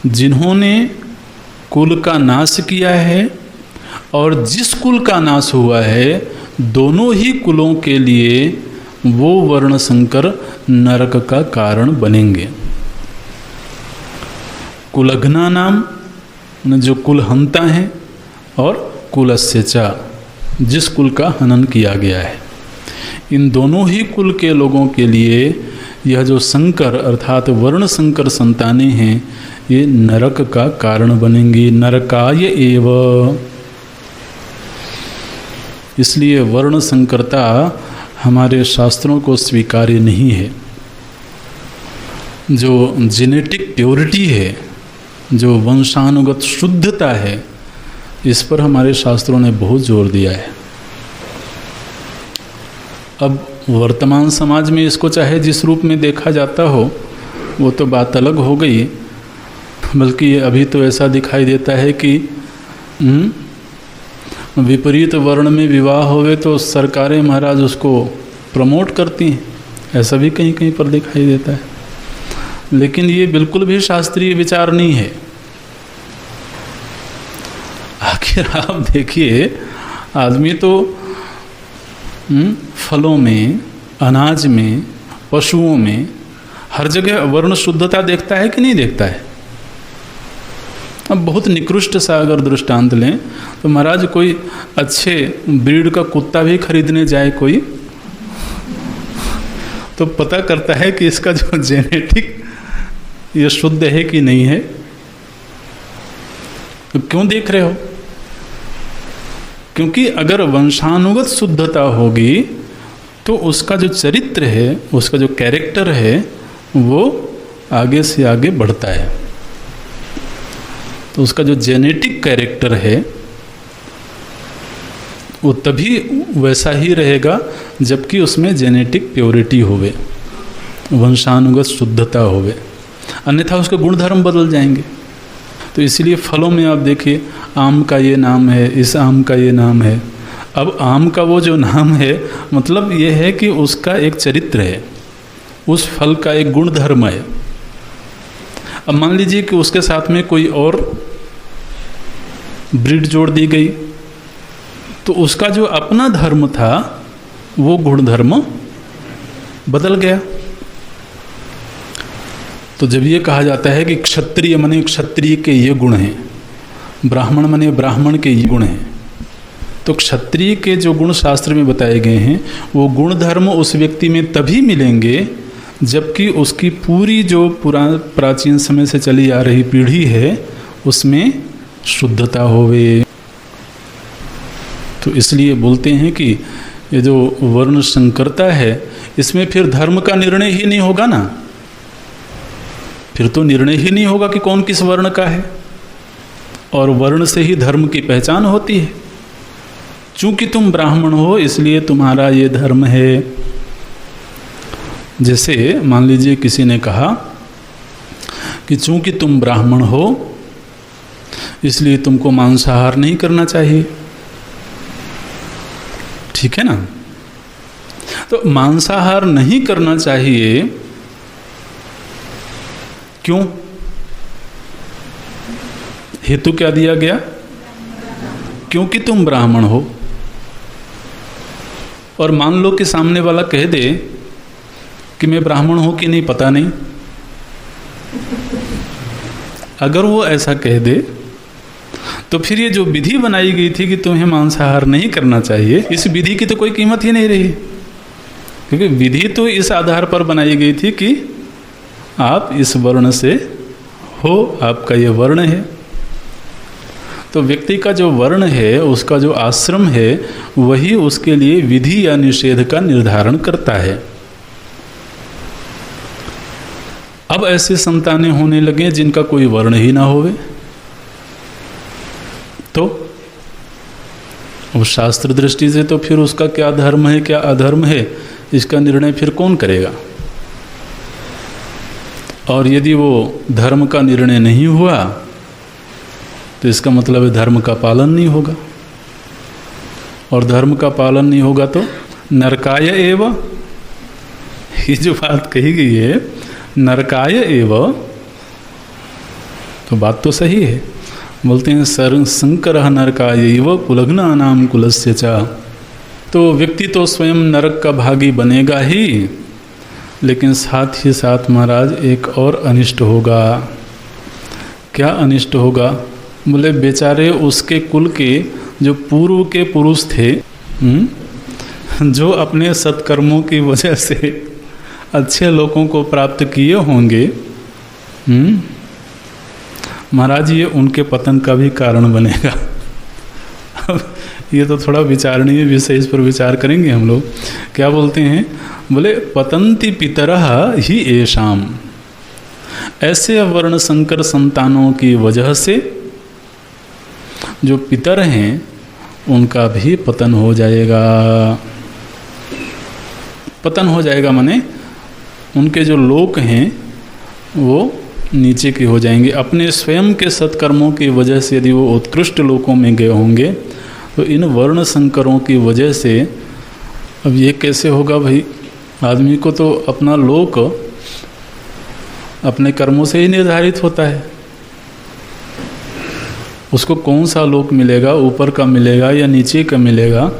जिन्होंने कुल का नाश किया है और जिस कुल का नाश हुआ है, दोनों ही कुलों के लिए वो वर्ण संकर नरक का कारण बनेंगे। कुलघ्ना नाम जो कुल हंता है और कुलस्य च, जिस कुल का हनन किया गया है, इन दोनों ही कुल के लोगों के लिए यह जो संकर अर्थात वर्ण संकर संतानें हैं ये नरक का कारण बनेंगी। नरकाय एव। इसलिए वर्ण संकरता हमारे शास्त्रों को स्वीकार्य नहीं है। जो जेनेटिक प्योरिटी है, जो वंशानुगत शुद्धता है, इस पर हमारे शास्त्रों ने बहुत जोर दिया है। अब वर्तमान समाज में इसको चाहे जिस रूप में देखा जाता हो वो तो बात अलग हो गई, बल्कि अभी तो ऐसा दिखाई देता है कि विपरीत वर्ण में विवाह होवे तो सरकारें महाराज उसको प्रमोट करती हैं, ऐसा भी कहीं कहीं पर दिखाई देता है। लेकिन ये बिल्कुल भी शास्त्रीय विचार नहीं है। आखिर आप देखिए, आदमी तो फलों में, अनाज में, पशुओं में, हर जगह वर्ण शुद्धता देखता है कि नहीं देखता है? अब बहुत निकृष्ट सा अगर दृष्टांत लें तो महाराज कोई अच्छे ब्रीड का कुत्ता भी खरीदने जाए कोई, तो पता करता है कि इसका जो जेनेटिक ये शुद्ध है कि नहीं है। तो क्यों देख रहे हो? क्योंकि अगर वंशानुगत शुद्धता होगी तो उसका जो चरित्र है, उसका जो कैरेक्टर है, वो आगे से आगे बढ़ता है। तो उसका जो जेनेटिक कैरेक्टर है वो तभी वैसा ही रहेगा जबकि उसमें जेनेटिक प्योरिटी होवे, वंशानुगत शुद्धता होवे, अन्यथा उसके गुणधर्म बदल जाएंगे। तो इसलिए फलों में आप देखिए, आम का ये नाम है, इस आम का ये नाम है। अब आम का वो जो नाम है मतलब ये है कि उसका एक चरित्र है, उस फल का एक गुणधर्म है। अब मान लीजिए कि उसके साथ में कोई और ब्रीड जोड़ दी गई तो उसका जो अपना धर्म था वो गुणधर्म बदल गया। तो जब ये कहा जाता है कि क्षत्रिय माने क्षत्रिय के ये गुण हैं, ब्राह्मण माने ब्राह्मण के ये गुण हैं, तो क्षत्रिय के जो गुण शास्त्र में बताए गए हैं वो गुण धर्म उस व्यक्ति में तभी मिलेंगे जबकि उसकी पूरी जो प्राचीन समय से चली आ रही पीढ़ी है उसमें शुद्धता होवे। तो इसलिए बोलते हैं कि ये जो वर्ण संकरता है इसमें फिर धर्म का निर्णय ही नहीं होगा ना, फिर तो निर्णय ही नहीं होगा कि कौन किस वर्ण का है, और वर्ण से ही धर्म की पहचान होती है। चूंकि तुम ब्राह्मण हो इसलिए तुम्हारा ये धर्म है। जैसे मान लीजिए किसी ने कहा कि चूंकि तुम ब्राह्मण हो इसलिए तुमको मांसाहार नहीं करना चाहिए, ठीक है ना। तो मांसाहार नहीं करना चाहिए क्यों? हेतु क्या दिया गया? क्योंकि तुम ब्राह्मण हो। और मान लो कि सामने वाला कह दे कि मैं ब्राह्मण हूं कि नहीं पता नहीं, अगर वो ऐसा कह दे तो फिर ये जो विधि बनाई गई थी कि तुम्हें मांसाहार नहीं करना चाहिए, इस विधि की तो कोई कीमत ही नहीं रही, क्योंकि विधि तो इस आधार पर बनाई गई थी कि आप इस वर्ण से हो, आपका ये वर्ण है। तो व्यक्ति का जो वर्ण है, उसका जो आश्रम है, वही उसके लिए विधि या निषेध का निर्धारण करता है। अब ऐसे संतानें होने लगे जिनका कोई वर्ण ही ना होवे, तो अब शास्त्र दृष्टि से तो फिर उसका क्या धर्म है क्या अधर्म है इसका निर्णय फिर कौन करेगा? और यदि वो धर्म का निर्णय नहीं हुआ तो इसका मतलब है धर्म का पालन नहीं होगा, और धर्म का पालन नहीं होगा तो नरकाय एव, ये जो बात कही गई है नरकाय एव, तो बात तो सही है। बोलते हैं शंकर नरकाय एव कुलग्नानाम कुलस्य च, तो व्यक्ति तो स्वयं नरक का भागी बनेगा ही, लेकिन साथ ही साथ महाराज एक और अनिष्ट होगा। क्या अनिष्ट होगा? बोले बेचारे उसके कुल के जो पूर्व के पुरुष थे, जो अपने सत्कर्मों की वजह से अच्छे लोगों को प्राप्त किए होंगे, महाराज ये उनके पतन का भी कारण बनेगा। ये तो थोड़ा विचारणीय विषय, इस पर विचार करेंगे हम लोग। क्या बोलते हैं? बोले पतंति पितरः ही एषाम, ऐसे वर्ण संकर संतानों की वजह से जो पितर हैं उनका भी पतन हो जाएगा। पतन हो जाएगा माने उनके जो लोक हैं वो नीचे के हो जाएंगे। अपने स्वयं के सत्कर्मों की वजह से यदि वो उत्कृष्ट लोकों में गए होंगे तो इन वर्ण संकरों की वजह से अब ये कैसे होगा भाई? आदमी को तो अपना लोक अपने कर्मों से ही निर्धारित होता है। उसको कौन सा लोक मिलेगा, ऊपर का मिलेगा या नीचे का मिलेगा,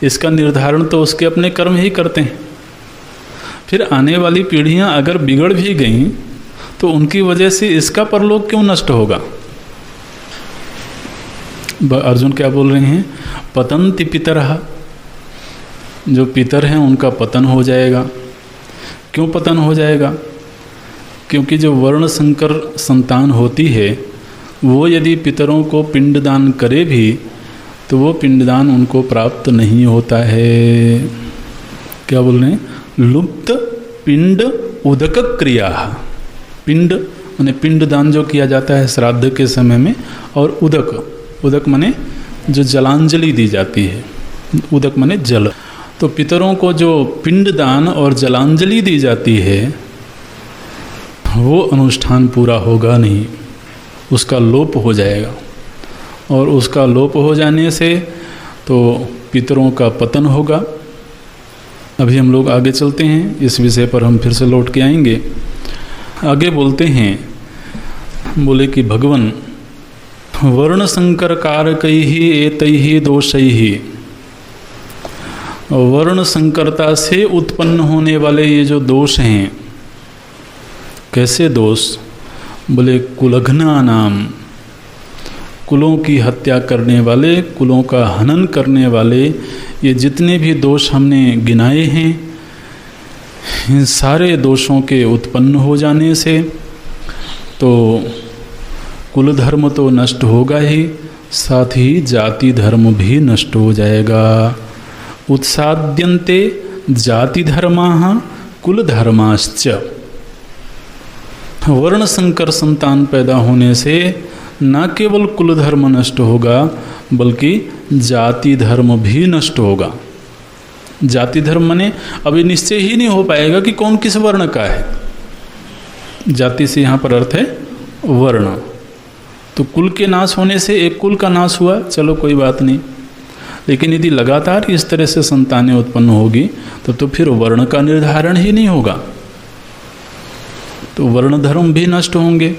इसका निर्धारण तो उसके अपने कर्म ही करते हैं। फिर आने वाली पीढ़ियां अगर बिगड़ भी गईं तो उनकी वजह से इसका परलोक क्यों नष्ट होगा? अर्जुन क्या बोल रहे हैं? पतंति पितरः, जो पितर हैं उनका पतन हो जाएगा। क्यों पतन हो जाएगा? क्योंकि जो वर्ण संकर संतान होती है वो यदि पितरों को पिंडदान करे भी तो वो पिंडदान उनको प्राप्त नहीं होता है। क्या बोल रहे हैं? लुप्त पिंड उदक क्रिया, पिंड माने पिंडदान जो किया जाता है श्राद्ध के समय में, और उदक माने जो जलांजलि दी जाती है, उदक माने जल। तो पितरों को जो पिंडदान और जलांजलि दी जाती है वो अनुष्ठान पूरा होगा नहीं, उसका लोप हो जाएगा, और उसका लोप हो जाने से तो पितरों का पतन होगा। अभी हम लोग आगे चलते हैं, इस विषय पर हम फिर से लौट के आएंगे। आगे बोलते हैं, बोले कि भगवान वर्ण संकर कारकैहि एतैहि दोषैहि, वर्ण संकरता से उत्पन्न होने वाले ये जो दोष हैं, कैसे दोष? बोले कुलघ्ना नाम, कुलों की हत्या करने वाले, कुलों का हनन करने वाले, ये जितने भी दोष हमने गिनाए हैं, इन सारे दोषों के उत्पन्न हो जाने से तो कुल धर्म तो नष्ट होगा ही, साथ ही जाति धर्म भी नष्ट हो जाएगा। उत्साद्यन्ते जाति धर्माः कुल धर्माश्च। वर्ण संकर संतान पैदा होने से न केवल कुल धर्म नष्ट होगा बल्कि जाति धर्म भी नष्ट होगा। जाति धर्म माने अभी निश्चय ही नहीं हो पाएगा कि कौन किस वर्ण का है। जाति से यहाँ पर अर्थ है वर्ण। तो कुल के नाश होने से एक कुल का नाश हुआ, चलो कोई बात नहीं, लेकिन यदि लगातार इस तरह से संतानें उत्पन्न होगी तो फिर वर्ण का निर्धारण ही नहीं होगा। तो वर्ण धर्म भी नष्ट होंगे,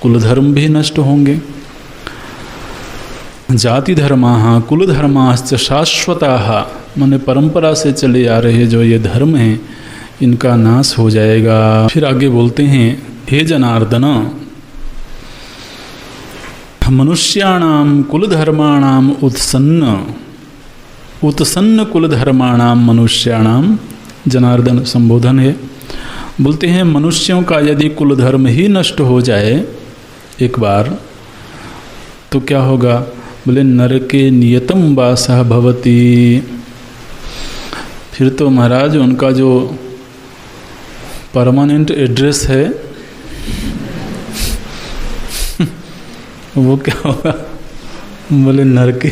कुल धर्म भी नष्ट होंगे। जाति धर्माः कुल धर्माश्च शाश्वताः, माने परंपरा से चले आ रहे जो ये धर्म हैं इनका नाश हो जाएगा। फिर आगे बोलते हैं, हे जनार्दन, मनुष्याणाम कुल धर्माणाम उत्सन्न कुल धर्माणाम मनुष्याणाम, जनार्दन संबोधन है। बोलते हैं मनुष्यों का यदि कुल धर्म ही नष्ट हो जाए एक बार तो क्या होगा? बोले नरके नियतम वासः भवति। फिर तो महाराज उनका जो परमानेंट एड्रेस है वो क्या होगा? बोले नरके।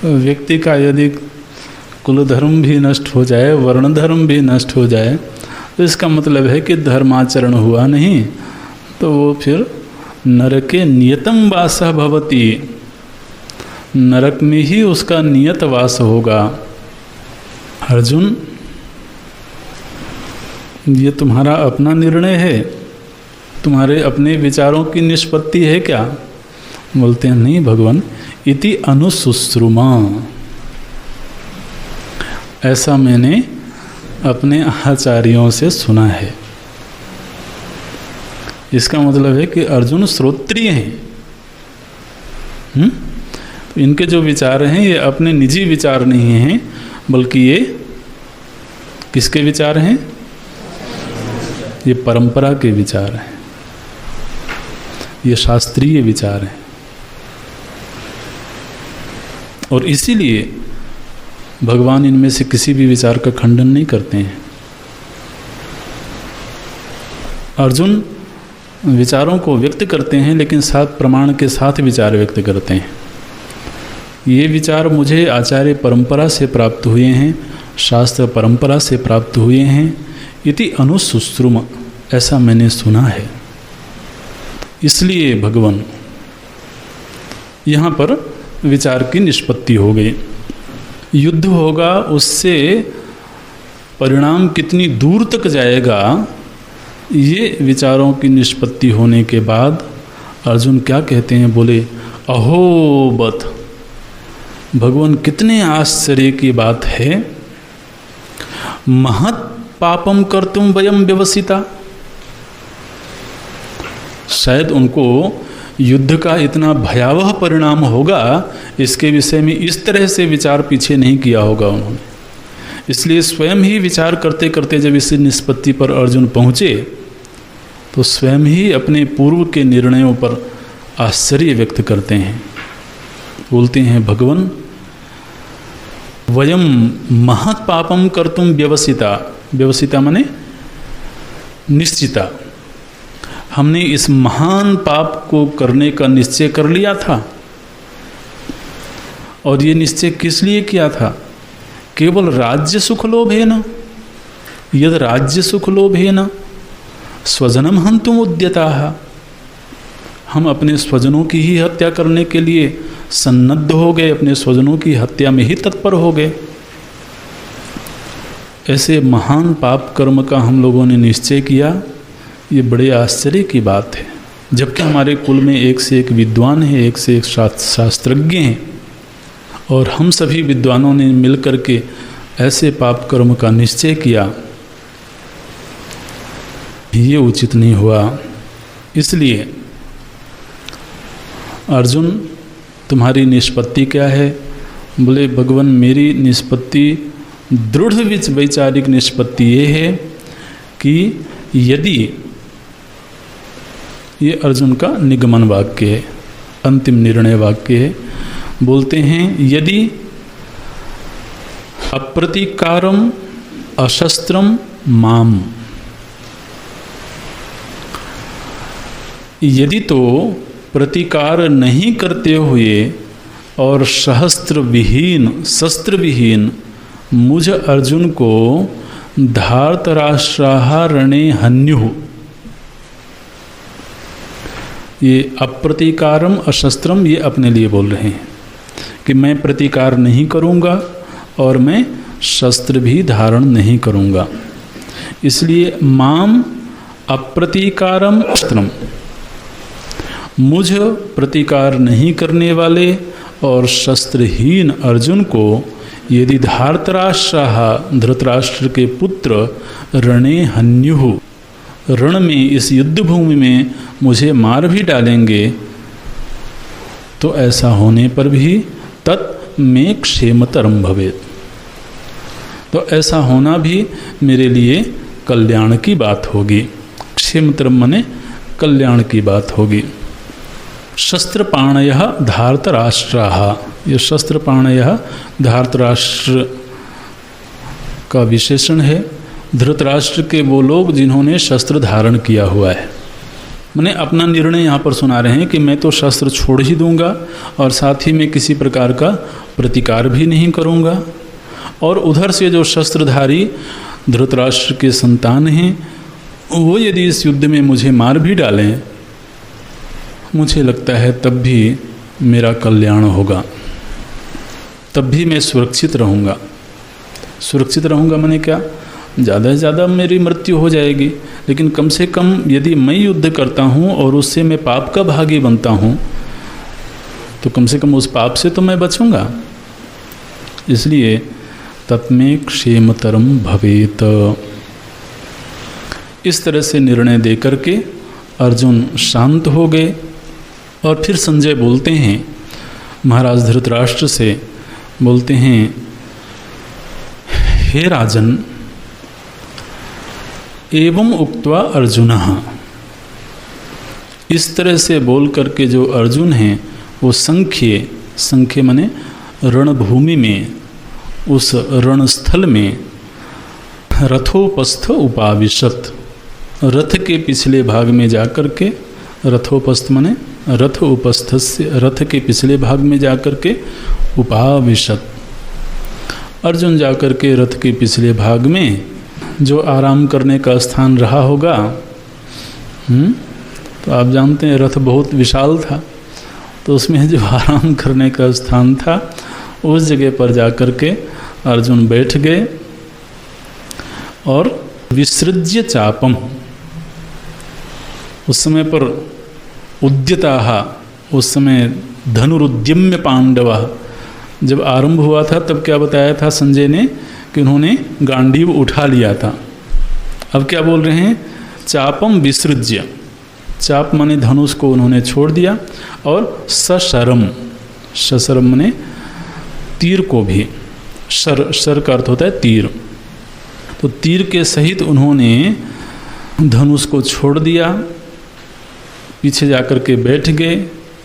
व्यक्ति का यदि कुल धर्म भी नष्ट हो जाए, वर्ण धर्म भी नष्ट हो जाए, तो इसका मतलब है कि धर्माचरण हुआ नहीं, तो वो फिर नरके नियतम वासः भवति, नरक में ही उसका नियत वास होगा। अर्जुन, ये तुम्हारा अपना निर्णय है, तुम्हारे अपने विचारों की निष्पत्ति है क्या? बोलते हैं नहीं भगवान, इति अनुशुश्रुमा, ऐसा मैंने अपने आचार्यों से सुना है। इसका मतलब है कि अर्जुन श्रोत्रिय हैं। तो इनके जो विचार हैं ये अपने निजी विचार नहीं हैं, बल्कि ये किसके विचार हैं? ये परंपरा के विचार हैं, ये शास्त्रीय विचार हैं। और इसीलिए भगवान इनमें से किसी भी विचार का खंडन नहीं करते हैं। अर्जुन विचारों को व्यक्त करते हैं लेकिन साथ प्रमाण के साथ विचार व्यक्त करते हैं। ये विचार मुझे आचार्य परंपरा से प्राप्त हुए हैं, शास्त्र परंपरा से प्राप्त हुए हैं, इति अनुशुश्रुम, ऐसा मैंने सुना है। इसलिए भगवान यहाँ पर विचार की निष्पत्ति हो गई। युद्ध होगा, उससे परिणाम कितनी दूर तक जाएगा, ये विचारों की निष्पत्ति होने के बाद अर्जुन क्या कहते हैं? बोले अहो बत, भगवान कितने आश्चर्य की बात है। महत् पापम कर्तुम वयम व्यवसिता, शायद उनको युद्ध का इतना भयावह परिणाम होगा इसके विषय में इस तरह से विचार पीछे नहीं किया होगा उन्होंने। इसलिए स्वयं ही विचार करते करते जब इस निष्पत्ति पर अर्जुन पहुँचे तो स्वयं ही अपने पूर्व के निर्णयों पर आश्चर्य व्यक्त करते हैं। बोलते हैं भगवान वयम महत् पापम कर्तुम व्यवसिता, व्यवसिता माने निश्चिता, हमने इस महान पाप को करने का निश्चय कर लिया था। और ये निश्चय किस लिए किया था? केवल राज्य सुख लोभेन, यद राज्य सुख लोभेन स्वजनम हन्तुम उद्यताः, हम अपने स्वजनों की ही हत्या करने के लिए सन्नद्ध हो गए, अपने स्वजनों की हत्या में ही तत्पर हो गए। ऐसे महान पाप कर्म का हम लोगों ने निश्चय किया, ये बड़े आश्चर्य की बात है। जबकि हमारे कुल में एक से एक विद्वान है, एक से एक शास्त्रज्ञ हैं, और हम सभी विद्वानों ने मिलकर के ऐसे पाप कर्म का निश्चय किया, ये उचित नहीं हुआ। इसलिए अर्जुन, तुम्हारी निष्पत्ति क्या है? बोले भगवान, मेरी निष्पत्ति, दृढ़ वैचारिक निष्पत्ति ये है कि यदि, ये अर्जुन का निगमन वाक्य है, अंतिम निर्णय वाक्य है, बोलते हैं यदि अप्रतीकारम अशस्त्रम माम, यदि तो प्रतिकार नहीं करते हुए और शस्त्र विहीन मुझ अर्जुन को धार्तराष्ट्राः रणे हन्युः, ये अप्रतीकारम अशस्त्रम, ये अपने लिए बोल रहे हैं कि मैं प्रतिकार नहीं करूँगा और मैं शस्त्र भी धारण नहीं करूँगा। इसलिए माम अप्रतीकारम अस्त्रम, मुझ प्रतिकार नहीं करने वाले और शस्त्रहीन अर्जुन को यदि धार्तराष्ट्राः, धृतराष्ट्र के पुत्र, रणे हन्युः, रण में, इस युद्ध भूमि में मुझे मार भी डालेंगे, तो ऐसा होने पर भी तत् में क्षेमतरम भवेत्, तो ऐसा होना भी मेरे लिए कल्याण की बात होगी। क्षेमतरम माने कल्याण की बात होगी। शस्त्रपाणयः धार्तराष्ट्राः, ये शस्त्रपाणयः धार्तराष्ट्र का विशेषण है। धृतराष्ट्र के वो लोग जिन्होंने शस्त्र धारण किया हुआ है। मैंने अपना निर्णय यहाँ पर सुना रहे हैं कि मैं तो शस्त्र छोड़ ही दूंगा और साथ ही में किसी प्रकार का प्रतिकार भी नहीं करूँगा। और उधर से जो शस्त्रधारी धृतराष्ट्र के संतान हैं, वो यदि इस युद्ध में मुझे मार भी डालें, मुझे लगता है तब भी मेरा कल्याण होगा, तब भी मैं सुरक्षित रहूँगा। सुरक्षित रहूँगा माने क्या? ज़्यादा से ज़्यादा मेरी मृत्यु हो जाएगी, लेकिन कम से कम यदि मैं युद्ध करता हूँ और उससे मैं पाप का भागी बनता हूँ, तो कम से कम उस पाप से तो मैं बचूँगा। इसलिए तत्मे क्षेमतरम भवेत, इस तरह से निर्णय दे करके अर्जुन शांत हो गए। और फिर संजय बोलते हैं महाराज धृतराष्ट्र से, बोलते हैं हे राजन, एवं उक्त्वा अर्जुनः, इस तरह से बोल करके जो अर्जुन हैं वो संख्य माने रणभूमि में, उस रणस्थल में रथोपस्थ उपाविशत, रथ के पिछले भाग में जाकर के, रथोपस्थ माने रथ उपस्थ से, रथ के पिछले भाग में जाकर के उपाविशत, अर्जुन जाकर के रथ के पिछले भाग में जो आराम करने का स्थान रहा होगा, तो आप जानते हैं रथ बहुत विशाल था, तो उसमें जो आराम करने का स्थान था उस जगह पर जाकर के अर्जुन बैठ गए। और विसृज्य चापम, उस समय पर उद्यताः, उस समय धनुरुद्यम्य पांडवः, जब आरंभ हुआ था तब क्या बताया था संजय ने कि उन्होंने गांडीव उठा लिया था। अब क्या बोल रहे हैं? चापम विसृज्य, चाप माने धनुष को उन्होंने छोड़ दिया, और सशरम, सशरम माने तीर को भी, शर का अर्थ होता है तीर, तो तीर के सहित उन्होंने धनुष को छोड़ दिया, पीछे जाकर के बैठ गए।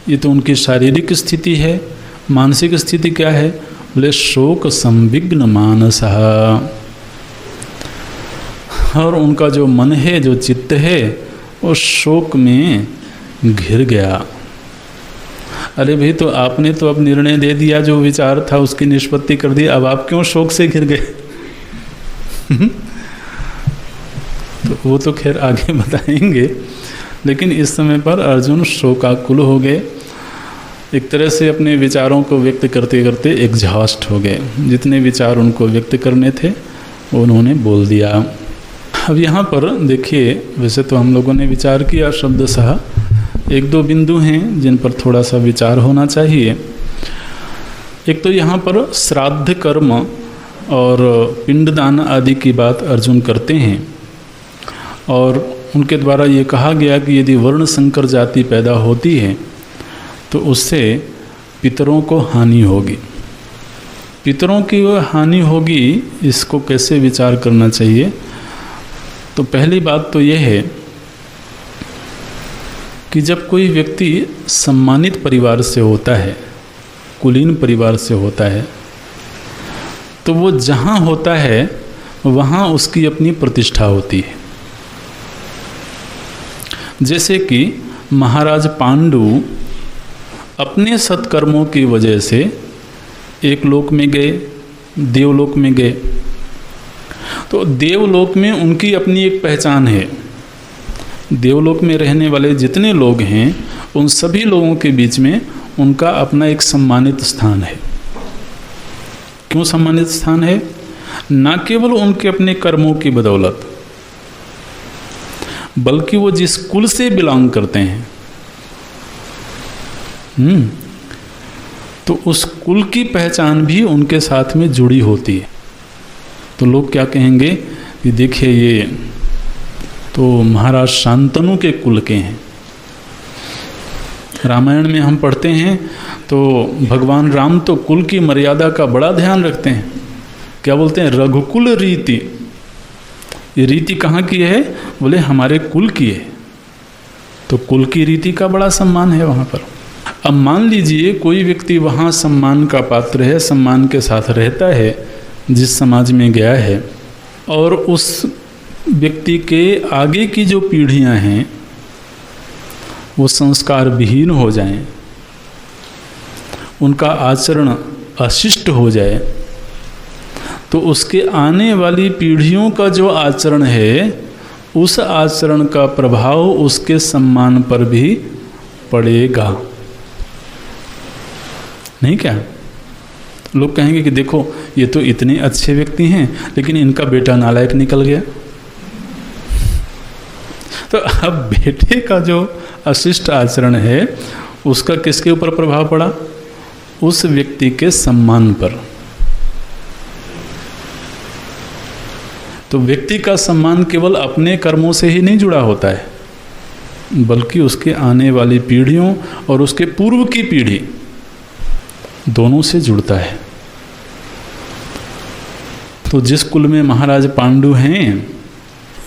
ये तो उनकी शारीरिक स्थिति है। मानसिक स्थिति क्या है? बोले शोक संविग्न मानसः, और उनका जो मन है, जो चित्त है, वो शोक में घिर गया। अरे भाई, तो आपने तो अब निर्णय दे दिया, जो विचार था उसकी निष्पत्ति कर दी, अब आप क्यों शोक से घिर गए? तो वो तो खैर आगे बताएंगे, लेकिन इस समय पर अर्जुन शोकाकुल हो गए। एक तरह से अपने विचारों को व्यक्त करते करते एग्जॉस्ट हो गए। जितने विचार उनको व्यक्त करने थे वो उन्होंने बोल दिया। अब यहाँ पर देखिए, वैसे तो हम लोगों ने विचार किया शब्दशः, एक दो बिंदु हैं जिन पर थोड़ा सा विचार होना चाहिए। एक तो यहाँ पर श्राद्ध कर्म और पिंडदान आदि की बात अर्जुन करते हैं, और उनके द्वारा ये कहा गया कि यदि वर्ण संकर जाति पैदा होती है तो उससे पितरों को हानि होगी। पितरों की वो हानि होगी, इसको कैसे विचार करना चाहिए? तो पहली बात तो यह है कि जब कोई व्यक्ति सम्मानित परिवार से होता है, कुलीन परिवार से होता है, तो वो जहाँ होता है वहाँ उसकी अपनी प्रतिष्ठा होती है। जैसे कि महाराज पांडु अपने सत्कर्मों की वजह से एक लोक में गए, देवलोक में गए, तो देवलोक में उनकी अपनी एक पहचान है। देवलोक में रहने वाले जितने लोग हैं उन सभी लोगों के बीच में उनका अपना एक सम्मानित स्थान है। क्यों सम्मानित स्थान है? न केवल उनके अपने कर्मों की बदौलत, बल्कि वो जिस कुल से बिलोंग करते हैं, तो उस कुल की पहचान भी उनके साथ में जुड़ी होती है। तो लोग क्या कहेंगे कि देखिए ये तो महाराज शांतनु के कुल के हैं। रामायण में हम पढ़ते हैं तो भगवान राम तो कुल की मर्यादा का बड़ा ध्यान रखते हैं। क्या बोलते हैं? रघुकुल रीति। ये रीति कहाँ की है? बोले हमारे कुल की है। तो कुल की रीति का बड़ा सम्मान है वहाँ पर। अब मान लीजिए कोई व्यक्ति वहाँ सम्मान का पात्र है, सम्मान के साथ रहता है जिस समाज में गया है, और उस व्यक्ति के आगे की जो पीढ़ियाँ हैं वो संस्कार विहीन हो जाएं, उनका आचरण अशिष्ट हो जाए, तो उसके आने वाली पीढ़ियों का जो आचरण है उस आचरण का प्रभाव उसके सम्मान पर भी पड़ेगा। नहीं क्या? लोग कहेंगे कि देखो ये तो इतने अच्छे व्यक्ति हैं लेकिन इनका बेटा नालायक निकल गया। तो अब बेटे का जो अशिष्ट आचरण है उसका किसके ऊपर प्रभाव पड़ा? उस व्यक्ति के सम्मान पर। तो व्यक्ति का सम्मान केवल अपने कर्मों से ही नहीं जुड़ा होता है, बल्कि उसके आने वाली पीढ़ियों और उसके पूर्व की पीढ़ी दोनों से जुड़ता है। तो जिस कुल में महाराज पांडु हैं,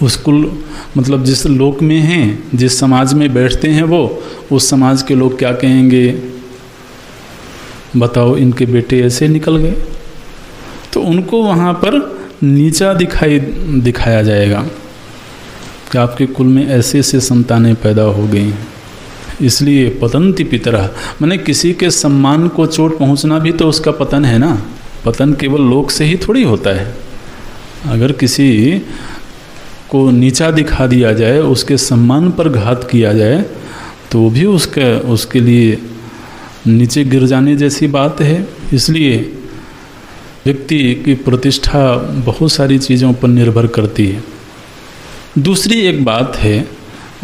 उस कुल मतलब जिस लोक में हैं, जिस समाज में बैठते हैं, वो उस समाज के लोग क्या कहेंगे? बताओ, इनके बेटे ऐसे निकल गए। तो उनको वहाँ पर नीचा दिखाया जाएगा कि आपके कुल में ऐसे ऐसे संतानें पैदा हो गई हैं। इसलिए पतंति पितरः, माने किसी के सम्मान को चोट पहुँचना भी तो उसका पतन है ना। पतन केवल लोक से ही थोड़ी होता है। अगर किसी को नीचा दिखा दिया जाए, उसके सम्मान पर घात किया जाए, तो भी उसके लिए नीचे गिर जाने जैसी बात है। इसलिए व्यक्ति की प्रतिष्ठा बहुत सारी चीज़ों पर निर्भर करती है। दूसरी एक बात है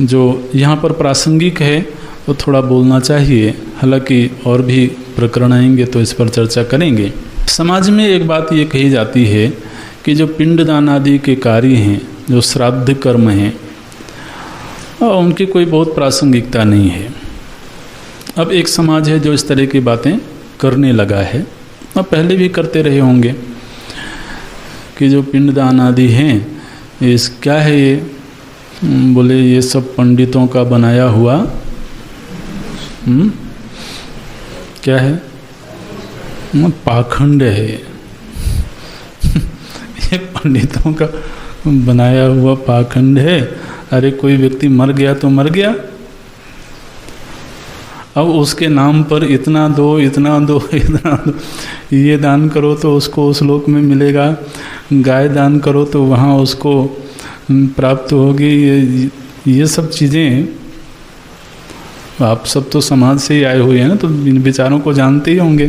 जो यहाँ पर प्रासंगिक है, तो थोड़ा बोलना चाहिए, हालांकि और भी प्रकरण आएंगे तो इस पर चर्चा करेंगे। समाज में एक बात ये कही जाती है कि जो पिंडदान आदि के कार्य हैं, जो श्राद्ध कर्म हैं, उनकी कोई बहुत प्रासंगिकता नहीं है। अब एक समाज है जो इस तरह की बातें करने लगा है, अब पहले भी करते रहे होंगे कि जो पिंडदान आदि हैं, इस क्या है ये? बोले ये सब पंडितों का बनाया हुआ क्या है? पाखंड है। ये पंडितों का बनाया हुआ पाखंड है। अरे कोई व्यक्ति मर गया तो मर गया, अब उसके नाम पर इतना दो इतना दो इतना दो, ये दान करो तो उसको उस लोक में मिलेगा, गाय दान करो तो वहाँ उसको प्राप्त होगी। ये सब चीज़ें, आप सब तो समाज से ही आए हुए हैं ना, तो इन विचारों को जानते ही होंगे।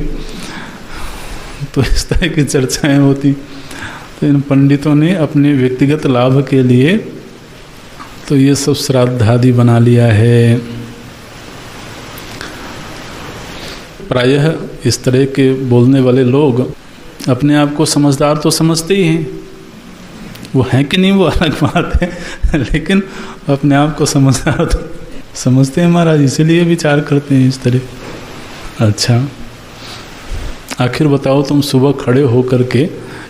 तो इस तरह की चर्चाएं होती, तो इन पंडितों ने अपने व्यक्तिगत लाभ के लिए तो ये सब श्राद्ध आदि बना लिया है। प्रायः इस तरह के बोलने वाले लोग अपने आप को समझदार तो समझते ही हैं, वो हैं कि नहीं वो अलग बात है, लेकिन अपने आप को समझदार तो समझते हैं महाराज, इसीलिए विचार करते हैं इस तरह। अच्छा, आखिर बताओ, तुम सुबह खड़े हो करके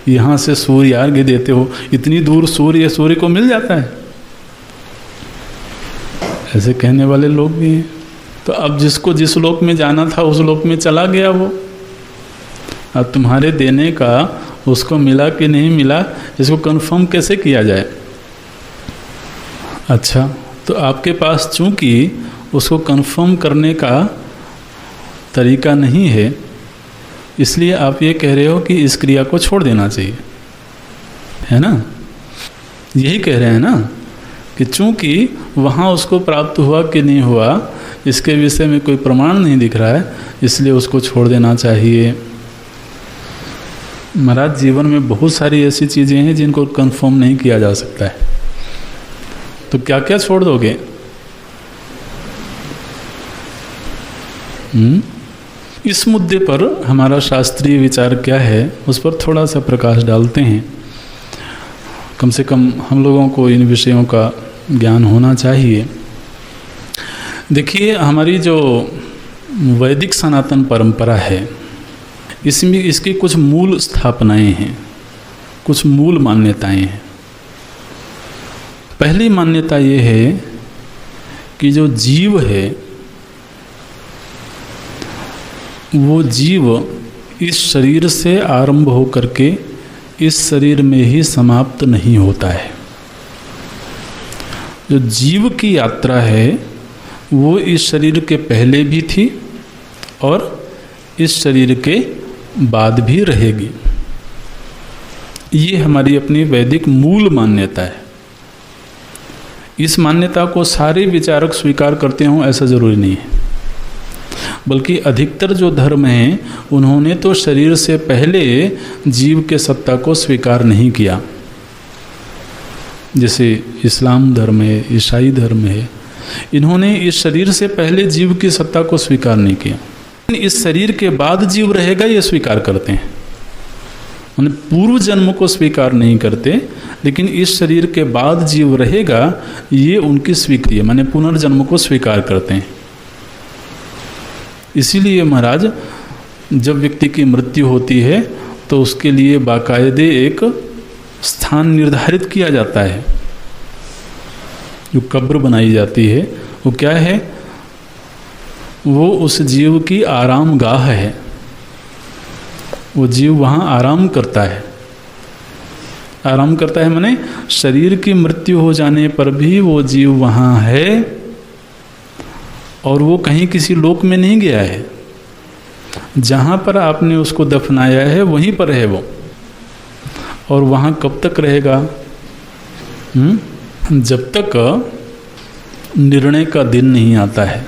यहाँ से सूर्य अर्घ्य देते हो, इतनी दूर सूर्य को मिल जाता है, ऐसे कहने वाले लोग भी हैं। तो अब जिसको जिस लोक में जाना था उस लोक में चला गया वो, अब तुम्हारे देने का उसको मिला कि नहीं मिला, इसको कंफर्म कैसे किया जाए। अच्छा, तो आपके पास चूंकि उसको कंफर्म करने का तरीका नहीं है, इसलिए आप ये कह रहे हो कि इस क्रिया को छोड़ देना चाहिए, है ना? यही कह रहे हैं ना कि चूंकि वहाँ उसको प्राप्त हुआ कि नहीं हुआ इसके विषय में कोई प्रमाण नहीं दिख रहा है, इसलिए उसको छोड़ देना चाहिए। महाराज, जीवन में बहुत सारी ऐसी चीज़ें हैं जिनको कंफर्म नहीं किया जा सकता है, तो क्या क्या छोड़ दोगे? इस मुद्दे पर हमारा शास्त्रीय विचार क्या है, उस पर थोड़ा सा प्रकाश डालते हैं। कम से कम हम लोगों को इन विषयों का ज्ञान होना चाहिए। देखिए, हमारी जो वैदिक सनातन परंपरा है, इसमें इसकी कुछ मूल स्थापनाएं हैं, कुछ मूल मान्यताएं हैं। पहली मान्यता ये है कि जो जीव है वो जीव इस शरीर से आरंभ होकर के इस शरीर में ही समाप्त नहीं होता है। जो जीव की यात्रा है वो इस शरीर के पहले भी थी और इस शरीर के बाद भी रहेगी। ये हमारी अपनी वैदिक मूल मान्यता है। इस मान्यता को सारे विचारक स्वीकार करते हों ऐसा जरूरी नहीं है, बल्कि अधिकतर जो धर्म हैं उन्होंने तो शरीर से पहले जीव के सत्ता को स्वीकार नहीं किया। जैसे इस्लाम धर्म है, ईसाई धर्म है, इन्होंने इस शरीर से पहले जीव की सत्ता को स्वीकार नहीं किया। इस शरीर के बाद जीव रहेगा ये स्वीकार करते हैं। उन्हें पूर्व जन्म को स्वीकार नहीं करते, लेकिन इस शरीर के बाद जीव रहेगा ये उनकी स्वीकृति है, माने पुनर्जन्म को स्वीकार करते हैं। इसीलिए महाराज, जब व्यक्ति की मृत्यु होती है तो उसके लिए बाकायदे एक स्थान निर्धारित किया जाता है। जो कब्र बनाई जाती है वो क्या है? वो उस जीव की आराम गाह है। वो जीव वहाँ आराम करता है। आराम करता है माने शरीर की मृत्यु हो जाने पर भी वो जीव वहाँ है और वो कहीं किसी लोक में नहीं गया है। जहाँ पर आपने उसको दफनाया है वहीं पर है वो, और वहाँ कब तक रहेगा? जब तक निर्णय का दिन नहीं आता है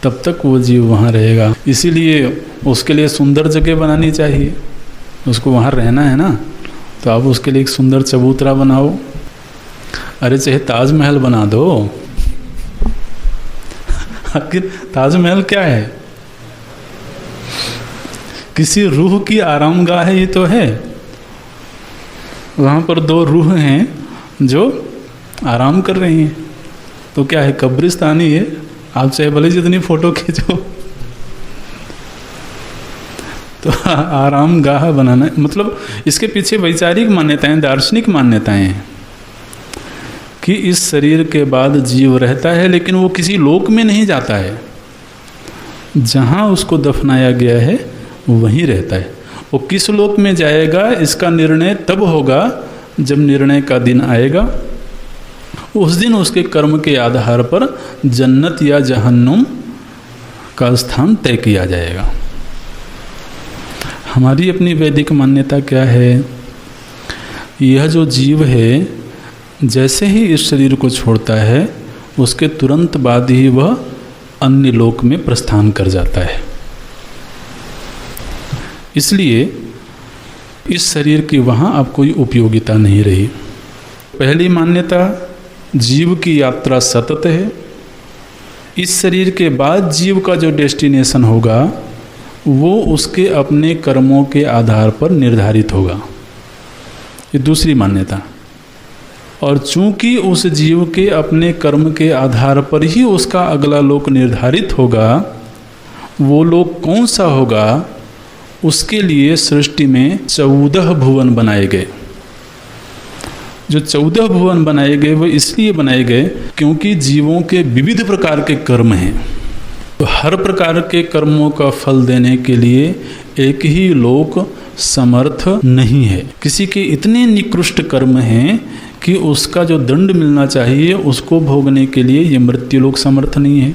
तब तक वो जीव वहाँ रहेगा। इसीलिए उसके लिए सुंदर जगह बनानी चाहिए। उसको वहाँ रहना है ना, तो आप उसके लिए एक सुंदर चबूतरा बनाओ। अरे चाहे ताजमहल बना दो। आखिर ताजमहल क्या है? किसी रूह की आरामगाह है, ये तो है। वहाँ पर दो रूह हैं जो आराम कर रही हैं, तो क्या है? कब्रिस्तान ही है। आप चाहे भले जितनी फोटो खींचो, तो आराम गाह बनाना, मतलब इसके पीछे वैचारिक मान्यताएं, दार्शनिक मान्यताएं हैं कि इस शरीर के बाद जीव रहता है, लेकिन वो किसी लोक में नहीं जाता है। जहाँ उसको दफनाया गया है वो वहीं रहता है। वो किस लोक में जाएगा इसका निर्णय तब होगा जब निर्णय का दिन आएगा उस दिन उसके कर्म के आधार पर जन्नत या जहन्नुम का स्थान तय किया जाएगा। हमारी अपनी वैदिक मान्यता क्या है? यह जो जीव है जैसे ही इस शरीर को छोड़ता है उसके तुरंत बाद ही वह अन्य लोक में प्रस्थान कर जाता है। इसलिए इस शरीर की वहाँ अब कोई उपयोगिता नहीं रही। पहली मान्यता, जीव की यात्रा सतत है। इस शरीर के बाद जीव का जो डेस्टिनेशन होगा वो उसके अपने कर्मों के आधार पर निर्धारित होगा। ये दूसरी मान्यता। और चूंकि उस जीव के अपने कर्म के आधार पर ही उसका अगला लोक निर्धारित होगा, वो लोक कौन सा होगा उसके लिए सृष्टि में 14 भुवन बनाए गए। जो 14 भुवन बनाए गए वो इसलिए बनाए गए क्योंकि जीवों के विविध प्रकार के कर्म हैं। तो हर प्रकार के कर्मों का फल देने के लिए एक ही लोक समर्थ नहीं है। किसी के इतने निकृष्ट कर्म हैं कि उसका जो दंड मिलना चाहिए उसको भोगने के लिए ये मृत्यु लोक समर्थ नहीं है,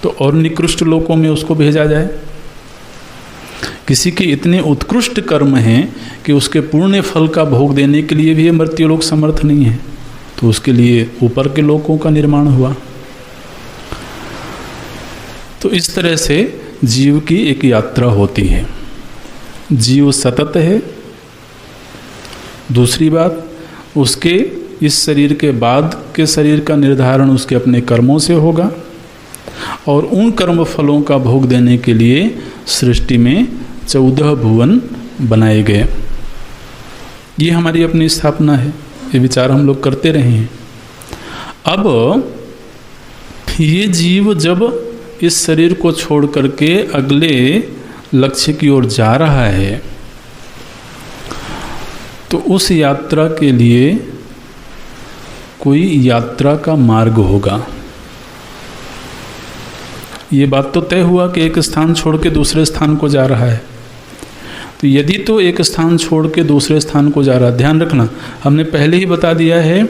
तो और निकृष्ट लोकों में उसको भेजा जाए। किसी के इतने उत्कृष्ट कर्म हैं कि उसके पूर्ण फल का भोग देने के लिए भी ये मृत्यु लोक समर्थ नहीं है, तो उसके लिए ऊपर के लोकों का निर्माण हुआ। तो इस तरह से जीव की एक यात्रा होती है। जीव सतत है। दूसरी बात, उसके इस शरीर के बाद के शरीर का निर्धारण उसके अपने कर्मों से होगा और उन कर्म फलों का भोग देने के लिए सृष्टि में 14 भुवन बनाए गए। ये हमारी अपनी स्थापना है, ये विचार हम लोग करते रहे हैं। अब ये जीव जब इस शरीर को छोड़ करके अगले लक्ष्य की ओर जा रहा है तो उस यात्रा के लिए कोई यात्रा का मार्ग होगा। ये बात तो तय हुआ कि एक स्थान छोड़ के दूसरे स्थान को जा रहा है, तो यदि तो एक स्थान छोड़ के दूसरे स्थान को जा रहा है, ध्यान रखना हमने पहले ही बता दिया है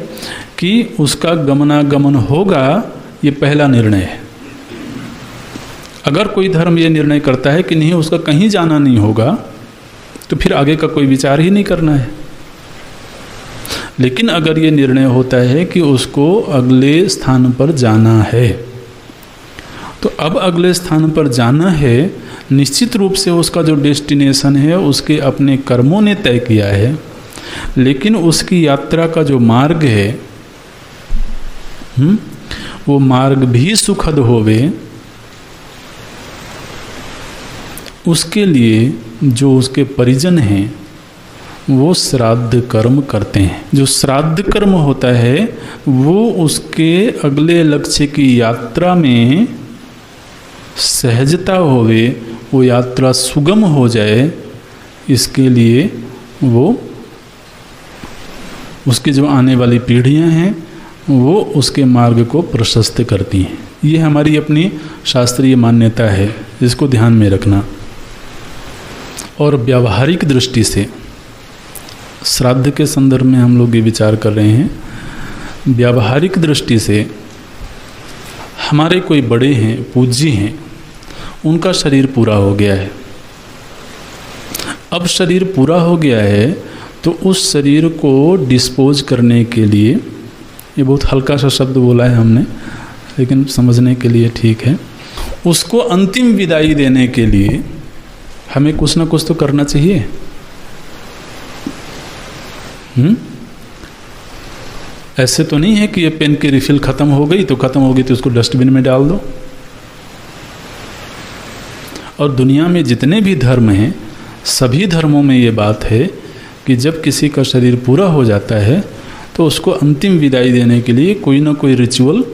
कि उसका गमनागमन होगा, ये पहला निर्णय है। अगर कोई धर्म ये निर्णय करता है कि नहीं उसका कहीं जाना नहीं होगा तो फिर आगे का कोई विचार ही नहीं करना है। लेकिन अगर ये निर्णय होता है कि उसको अगले स्थान पर जाना है तो अब अगले स्थान पर जाना है, निश्चित रूप से उसका जो डेस्टिनेशन है उसके अपने कर्मों ने तय किया है, लेकिन उसकी यात्रा का जो मार्ग है वो मार्ग भी सुखद होवे, उसके लिए जो उसके परिजन हैं वो श्राद्ध कर्म करते हैं। जो श्राद्ध कर्म होता है वो उसके अगले लक्ष्य की यात्रा में सहजता होवे, वो यात्रा सुगम हो जाए, इसके लिए वो उसकी जो आने वाली पीढ़ियां हैं वो उसके मार्ग को प्रशस्त करती हैं। ये हमारी अपनी शास्त्रीय मान्यता है, इसको ध्यान में रखना। और व्यावहारिक दृष्टि से श्राद्ध के संदर्भ में हम लोग ये विचार कर रहे हैं। व्यावहारिक दृष्टि से हमारे कोई बड़े हैं, पूज्य हैं, उनका शरीर पूरा हो गया है। अब शरीर पूरा हो गया है तो उस शरीर को डिस्पोज करने के लिए, ये बहुत हल्का सा शब्द बोला है हमने लेकिन समझने के लिए ठीक है, उसको अंतिम विदाई देने के लिए हमें कुछ ना कुछ तो करना चाहिए। ऐसे तो नहीं है कि ये पेन की रिफिल खत्म हो गई तो खत्म हो गई तो उसको डस्टबिन में डाल दो। और दुनिया में जितने भी धर्म हैं सभी धर्मों में ये बात है कि जब किसी का शरीर पूरा हो जाता है तो उसको अंतिम विदाई देने के लिए कोई ना कोई रिचुअल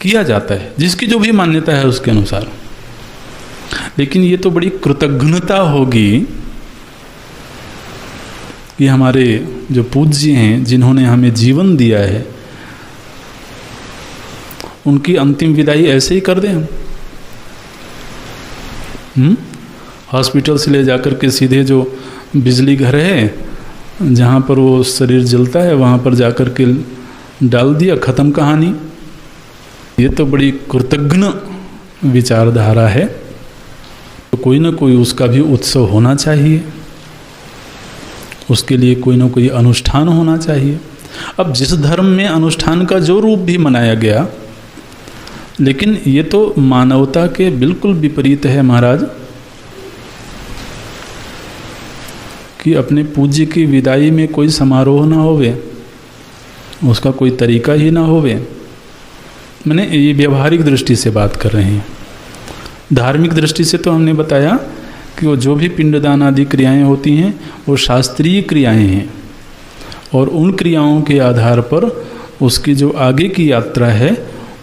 किया जाता है, जिसकी जो भी मान्यता है उसके अनुसार। लेकिन ये तो बड़ी कृतज्ञता होगी कि हमारे जो पूज्य हैं जिन्होंने हमें जीवन दिया है उनकी अंतिम विदाई ऐसे ही कर दें हम। हॉस्पिटल से ले जाकर के सीधे जो बिजली घर है जहाँ पर वो शरीर जलता है वहाँ पर जाकर के डाल दिया, ख़त्म कहानी। ये तो बड़ी कृतघ्न विचारधारा है। तो कोई ना कोई उसका भी उत्सव होना चाहिए, उसके लिए कोई ना कोई अनुष्ठान होना चाहिए। अब जिस धर्म में अनुष्ठान का जो रूप भी मनाया गया, लेकिन ये तो मानवता के बिल्कुल विपरीत है महाराज, कि अपने पूज्य की विदाई में कोई समारोह ना होवे, उसका कोई तरीका ही ना होवे। मैंने ये व्यवहारिक दृष्टि से बात कर रहे हैं। धार्मिक दृष्टि से तो हमने बताया कि वो जो भी पिंडदान आदि क्रियाएं होती हैं वो शास्त्रीय क्रियाएं हैं, और उन क्रियाओं के आधार पर उसकी जो आगे की यात्रा है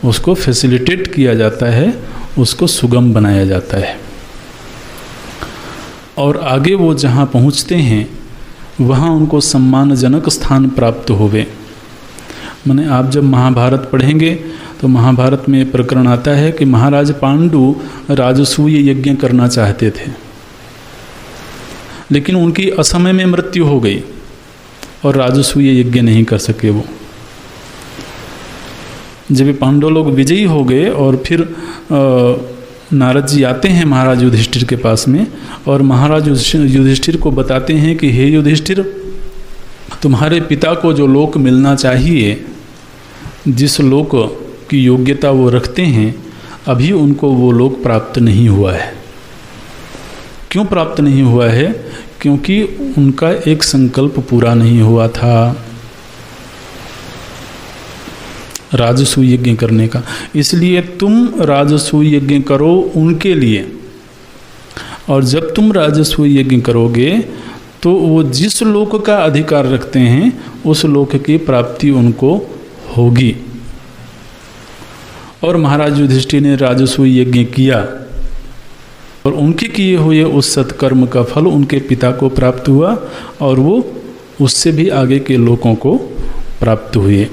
उसको फैसिलिटेट किया जाता है, उसको सुगम बनाया जाता है, और आगे वो जहाँ पहुँचते हैं वहाँ उनको सम्मानजनक स्थान प्राप्त होवे। माने आप जब महाभारत पढ़ेंगे तो महाभारत में प्रकरण आता है कि महाराज पांडु राजसूय यज्ञ करना चाहते थे, लेकिन उनकी असमय में मृत्यु हो गई और राजसूय यज्ञ नहीं कर सके वो। जब पांडव लोग विजयी हो गए और फिर नारद जी आते हैं महाराज युधिष्ठिर के पास में, और महाराज युधिष्ठिर को बताते हैं कि हे युधिष्ठिर, तुम्हारे पिता को जो लोक मिलना चाहिए, जिस लोक की योग्यता वो रखते हैं, अभी उनको वो लोक प्राप्त नहीं हुआ है। क्यों प्राप्त नहीं हुआ है? क्योंकि उनका एक संकल्प पूरा नहीं हुआ था राजसूय यज्ञ करने का। इसलिए तुम राजसूय यज्ञ करो उनके लिए, और जब तुम राजसूय यज्ञ करोगे तो वो जिस लोक का अधिकार रखते हैं उस लोक की प्राप्ति उनको होगी। और महाराज युधिष्ठिर ने राजसूय यज्ञ किया और उनके किए हुए उस सत्कर्म का फल उनके पिता को प्राप्त हुआ, और वो उससे भी आगे के लोगों को प्राप्त हुए।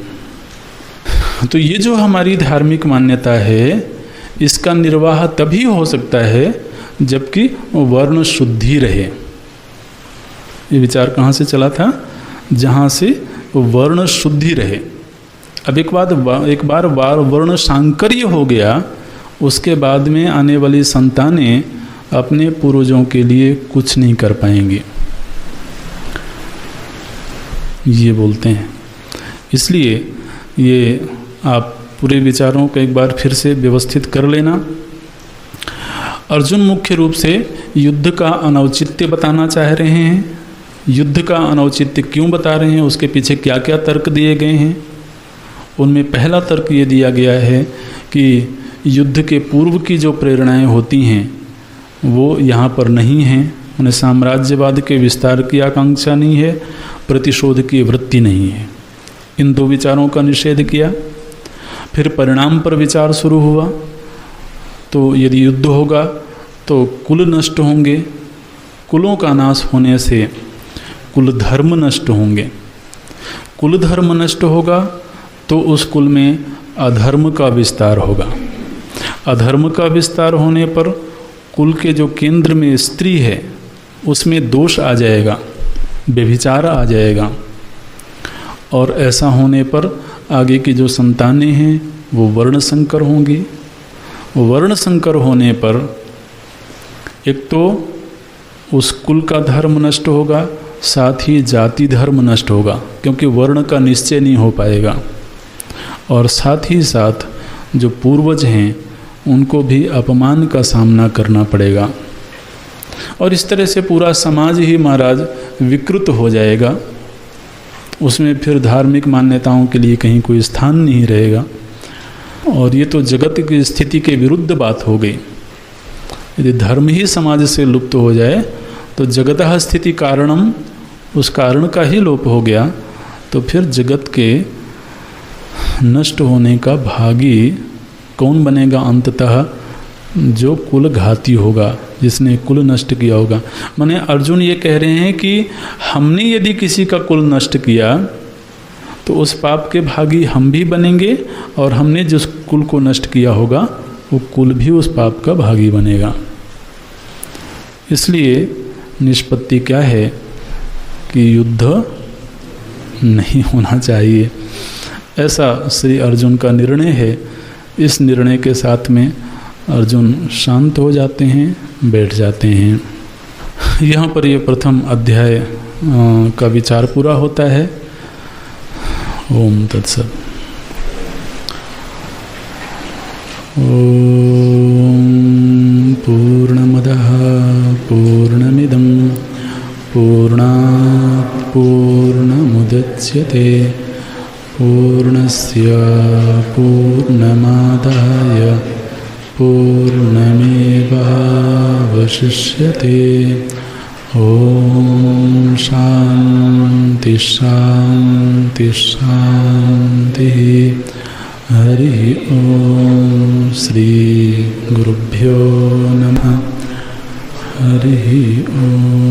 तो ये जो हमारी धार्मिक मान्यता है, इसका निर्वाह तभी हो सकता है जबकि वर्ण शुद्धि रहे। ये विचार कहाँ से चला था? जहाँ से वर्ण शुद्धि रहे। अब एक बार वर्ण सांकर्य हो गया, उसके बाद में आने वाली संतानें अपने पूर्वजों के लिए कुछ नहीं कर पाएंगे, ये बोलते हैं। इसलिए ये आप पूरे विचारों को एक बार फिर से व्यवस्थित कर लेना। अर्जुन मुख्य रूप से युद्ध का अनौचित्य बताना चाह रहे हैं। युद्ध का अनौचित्य क्यों बता रहे हैं, उसके पीछे क्या क्या तर्क दिए गए हैं। उनमें पहला तर्क ये दिया गया है कि युद्ध के पूर्व की जो प्रेरणाएं होती हैं वो यहाँ पर नहीं हैं। उन्हें साम्राज्यवाद के विस्तार की आकांक्षा नहीं है, प्रतिशोध की वृत्ति नहीं है। इन दो विचारों का निषेध किया। फिर परिणाम पर विचार शुरू हुआ। तो यदि युद्ध होगा तो कुल नष्ट होंगे, कुलों का नाश होने से कुल धर्म नष्ट होंगे, कुल धर्म नष्ट होगा तो उस कुल में अधर्म का विस्तार होगा, अधर्म का विस्तार होने पर कुल के जो केंद्र में स्त्री है उसमें दोष आ जाएगा, व्यभिचार आ जाएगा, और ऐसा होने पर आगे की जो संतानें हैं वो वर्ण संकर होंगी। वर्ण संकर होने पर एक तो उस कुल का धर्म नष्ट होगा, साथ ही जाति धर्म नष्ट होगा, क्योंकि वर्ण का निश्चय नहीं हो पाएगा, और साथ ही साथ जो पूर्वज हैं उनको भी अपमान का सामना करना पड़ेगा, और इस तरह से पूरा समाज ही महाराज विकृत हो जाएगा। उसमें फिर धार्मिक मान्यताओं के लिए कहीं कोई स्थान नहीं रहेगा, और ये तो जगत की स्थिति के विरुद्ध बात हो गई। यदि धर्म ही समाज से लुप्त हो जाए तो जगतः स्थिति कारणम, उस कारण का ही लोप हो गया, तो फिर जगत के नष्ट होने का भागी कौन बनेगा अंततः? जो कुल घाती होगा, जिसने कुल नष्ट किया होगा। माने अर्जुन ये कह रहे हैं कि हमने यदि किसी का कुल नष्ट किया तो उस पाप के भागी हम भी बनेंगे, और हमने जिस कुल को नष्ट किया होगा वो कुल भी उस पाप का भागी बनेगा। इसलिए निष्पत्ति क्या है कि युद्ध नहीं होना चाहिए। ऐसा श्री अर्जुन का निर्णय है। इस निर्णय के साथ में अर्जुन शांत हो जाते हैं, बैठ जाते हैं। यहाँ पर ये प्रथम अध्याय का विचार पूरा होता है। ओम तत्सत। ओम पूर्णमदः पूर्णमिदं पूर्णात् पूर्णमुदच्यते पूर्णस्य पूर्णमादाय पूर्णमेवावशिष्यते। ओम शांति शांति शांति। हरि ओम। श्री गुरुभ्यो नमः। हरि ओम।